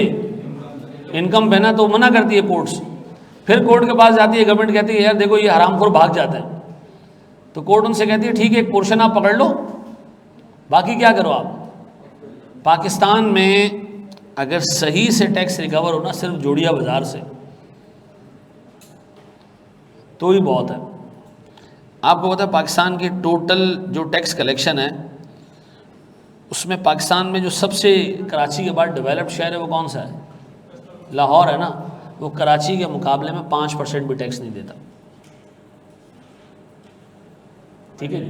इनकम पे ना, तो मना करती है कोर्ट्स। फिर कोर्ट के पास जाती है गवर्नमेंट, कहती है यार देखो ये हरामखोर भाग जाता है, तो कोर्ट उनसे कहती है ठीक है एक पोर्शन आप पकड़ लो, बाकी क्या करो आप। पाकिस्तान में अगर सही से टैक्स रिकवर होना सिर्फ जोड़िया बाज़ार से, तो ही बहुत है। आपको पता है पाकिस्तान की टोटल जो टैक्स कलेक्शन है उसमें पाकिस्तान में जो सबसे कराची के बाद डेवलप्ड शहर है वो कौन सा है? लाहौर है ना। वो कराची के मुकाबले में 5% भी टैक्स नहीं देता, ठीक है जी।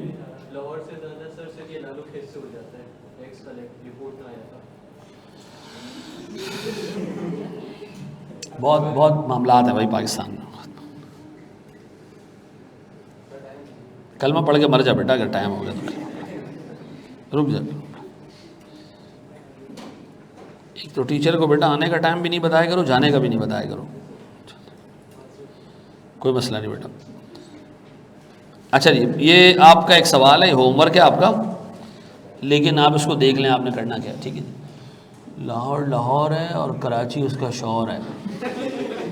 लाहौर से ज़्यादा सर से ये नालू खेत से हो जाता है, टैक्स कलेक्ट रिपोर्ट ना आया था। बहुत बहुत मामलात है भाई पाकिस्तान में। कलमा पढ़ के मर जा बेटा अगर टाइम हो गया तो, रुक जा। एक तो टीचर को बेटा आने का टाइम भी नहीं बताया करो, जाने का भी नहीं बताया करो, कोई मसला नहीं बेटा। अच्छा जी, ये आपका एक सवाल है, होमवर्क है आपका, लेकिन आप इसको देख लें आपने करना क्या है, ठीक है। लाहौर लाहौर है और कराची उसका शौहर है,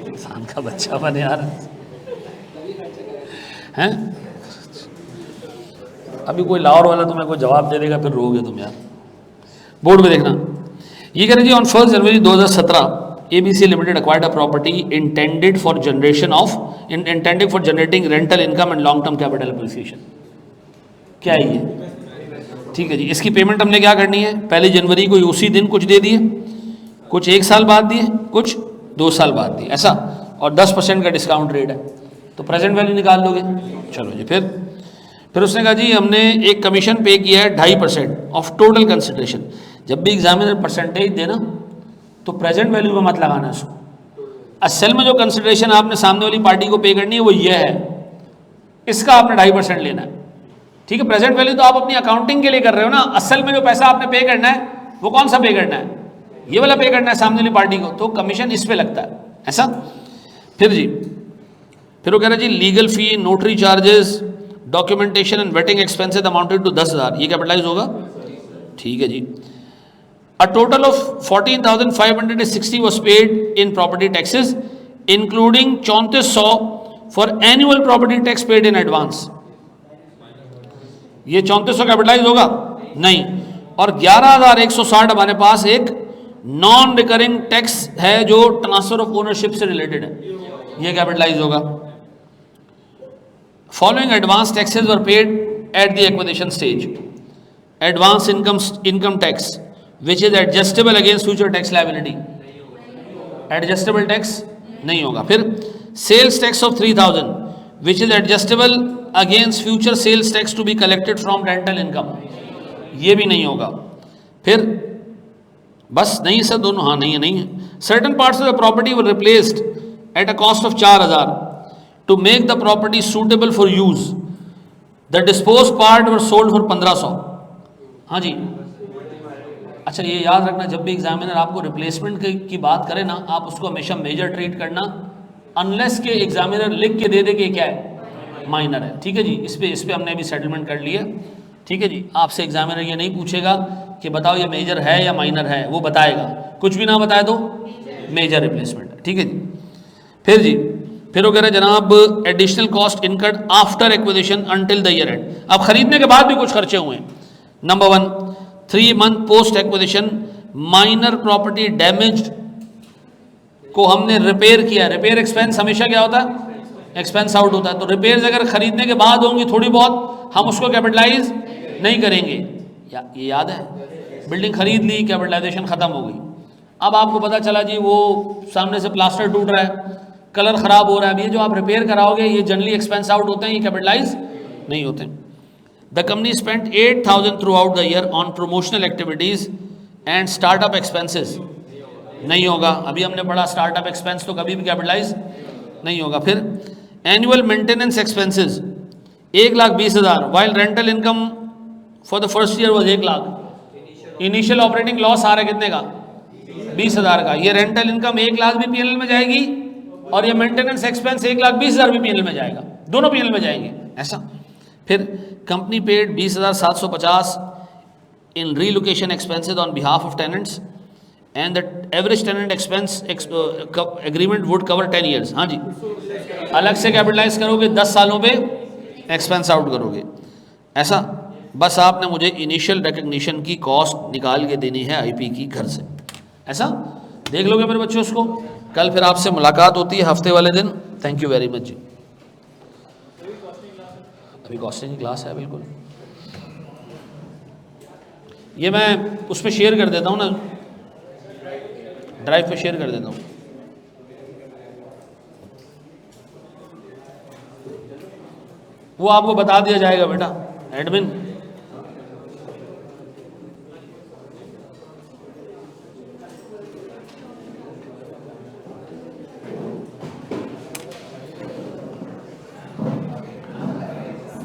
इंसान का बच्चा बने यार हैं। अभी कोई लाहौर वाला तुम्हें कोई जवाब दे देगा फिर रोगे तुम यार। बोर्ड में देखना, ये कह रहे जी on 1 January 2017 ABC Limited acquired a property intended for generating rental income and long term capital appreciation। क्या है ये? ठीक है जी, इसकी पेमेंट हमने क्या करनी है? 1 जनवरी को उसी दिन कुछ दे दिए, कुछ 1 साल बाद दिए, कुछ 2 साल बाद दिए, ऐसा, और 10% का डिस्काउंट रेट है, तो प्रेजेंट वैल्यू निकाल लोगे। चलो जी, फिर उसने कहा जी हमने एक कमीशन पे किया है 2.5% ऑफ टोटल कंसिडरेशन। जब भी एग्जामिनर परसेंटेज देना तो प्रेजेंट वैल्यू में मत लगाना इसको। असल में जो कंसिडरेशन आपने सामने वाली पार्टी को पे करनी है वो ये है, इसका आपने 2.5% लेना है, ठीक है। प्रेजेंट वैल्यू तो आप अपनी अकाउंटिंग के लिए कर रहे हो ना, असल में जो पैसा आपने पे करना है वो कौन सा पे करना है? ये वाला पे करना है सामने वाली पार्टी को, तो कमीशन इस पे लगता है, ऐसा। फिर जी, फिर वो कह रहा है जी legal fee, notary charges, documentation and waiting expenses amounted to 10,000, ये कैपिटलाइज होगा, ठीक है जी। A total of 14,560 was paid in property taxes, including 3400 for annual property tax paid in advance। ये 3400 कैपिटलाइज होगा नहीं, और 11,160 हमारे पास एक नॉन रिकरिंग टैक्स है जो ट्रांसफर ऑफ ओनरशिप से रिलेटेड है, ये कैपिटलाइज होगा। Following advance taxes were paid at the acquisition stage. Advance income tax which is adjustable against future tax liability, adjustable tax नहीं होगा। फिर sales tax of 3,000 which is adjustable against future sales tax to be collected from rental income, ये भी नहीं होगा। फिर बस नहीं सर दोनों, हाँ नहीं है, नहीं है। Certain parts of the property were replaced at a cost of 4,000 to make the property suitable for use. The disposed part were sold for 1,500। हाँ जी, अच्छा ये याद रखना, जब भी एग्जामिनर आपको रिप्लेसमेंट की बात करे ना, आप उसको हमेशा मेजर ट्रीट करना, अनलेस के एग्जामिनर लिख के दे दे कि क्या है, माइनर है, ठीक है जी। इस पे हमने अभी सेटलमेंट कर लिया, ठीक है जी। आपसे एग्जामिनर ये नहीं पूछेगा कि बताओ ये मेजर है या माइनर है, वो बताएगा, कुछ भी ना बताए तो मेजर रिप्लेसमेंट है, ठीक है जी। फिर जी, फिर वो कह रहे जनाब additional cost incurred after acquisition until the year and. अब खरीदने के बाद भी कुछ खर्चे हुए हैं। Number 1, 3 month post acquisition minor property damaged को हमने रिपेयर किया। रिपेयर एक्सपेंस हमेशा क्या होता है, एक्सपेंस आउट होता है, तो रिपेयर्स अगर खरीदने के बाद होंगी थोड़ी बहुत, हम उसको कैपिटलाइज नहीं करेंगे। ये याद है, बिल्डिंग खरीद ली, कैपिटलाइजेशन खत्म हो गई, अब आपको पता चला जी वो सामने से प्लास्टर टूट रहा है, कलर ख़राब हो रहा है, अब ये जो आप रिपेयर कराओगे ये जनरली एक्सपेंस आउट होते हैं, ये कैपिटलाइज नहीं होते। The company spent 8,000 through out the year on promotional activities and startup expenses, नहीं होगा। अभी हमने पढ़ा स्टार्टअप एक्सपेंस तो कभी भी कैपिटलाइज नहीं होगा। फिर annual maintenance expenses 1,20,000, while rental income for the first year was 1 lakh. Initial operating loss आ रहा है कितने का? 20,000 का। ये रेंटल इनकम 1 लाख भी पीएनएल में जाएगी और ये मेंटेनेंस एक्सपेंस 1,20,000 भी पीएनएल में जाएगा, दोनों पीएनएल में जाएंगे ऐसा। फिर company paid 20,750 in relocation expenses on behalf of tenants and the average tenant expense agreement would cover 10 years. हाँ जी, अलग से कैपिटलाइज करोगे, 10 सालों पे एक्सपेंस आउट करोगे ऐसा। बस आपने मुझे इनिशियल रिकग्निशन की कॉस्ट निकाल के देनी है आईपी की घर से, ऐसा देख लोगे मेरे बच्चों उसको। कल फिर आपसे मुलाकात होती है हफ्ते वाले दिन। थैंक यू वेरी मच जी। अभी कॉस्टिंग की क्लास है बिल्कुल, ये मैं उस पर शेयर कर देता हूँ ना, ड्राइव पे शेयर कर देता हूँ। वो आपको बता दिया जाएगा बेटा, एडमिन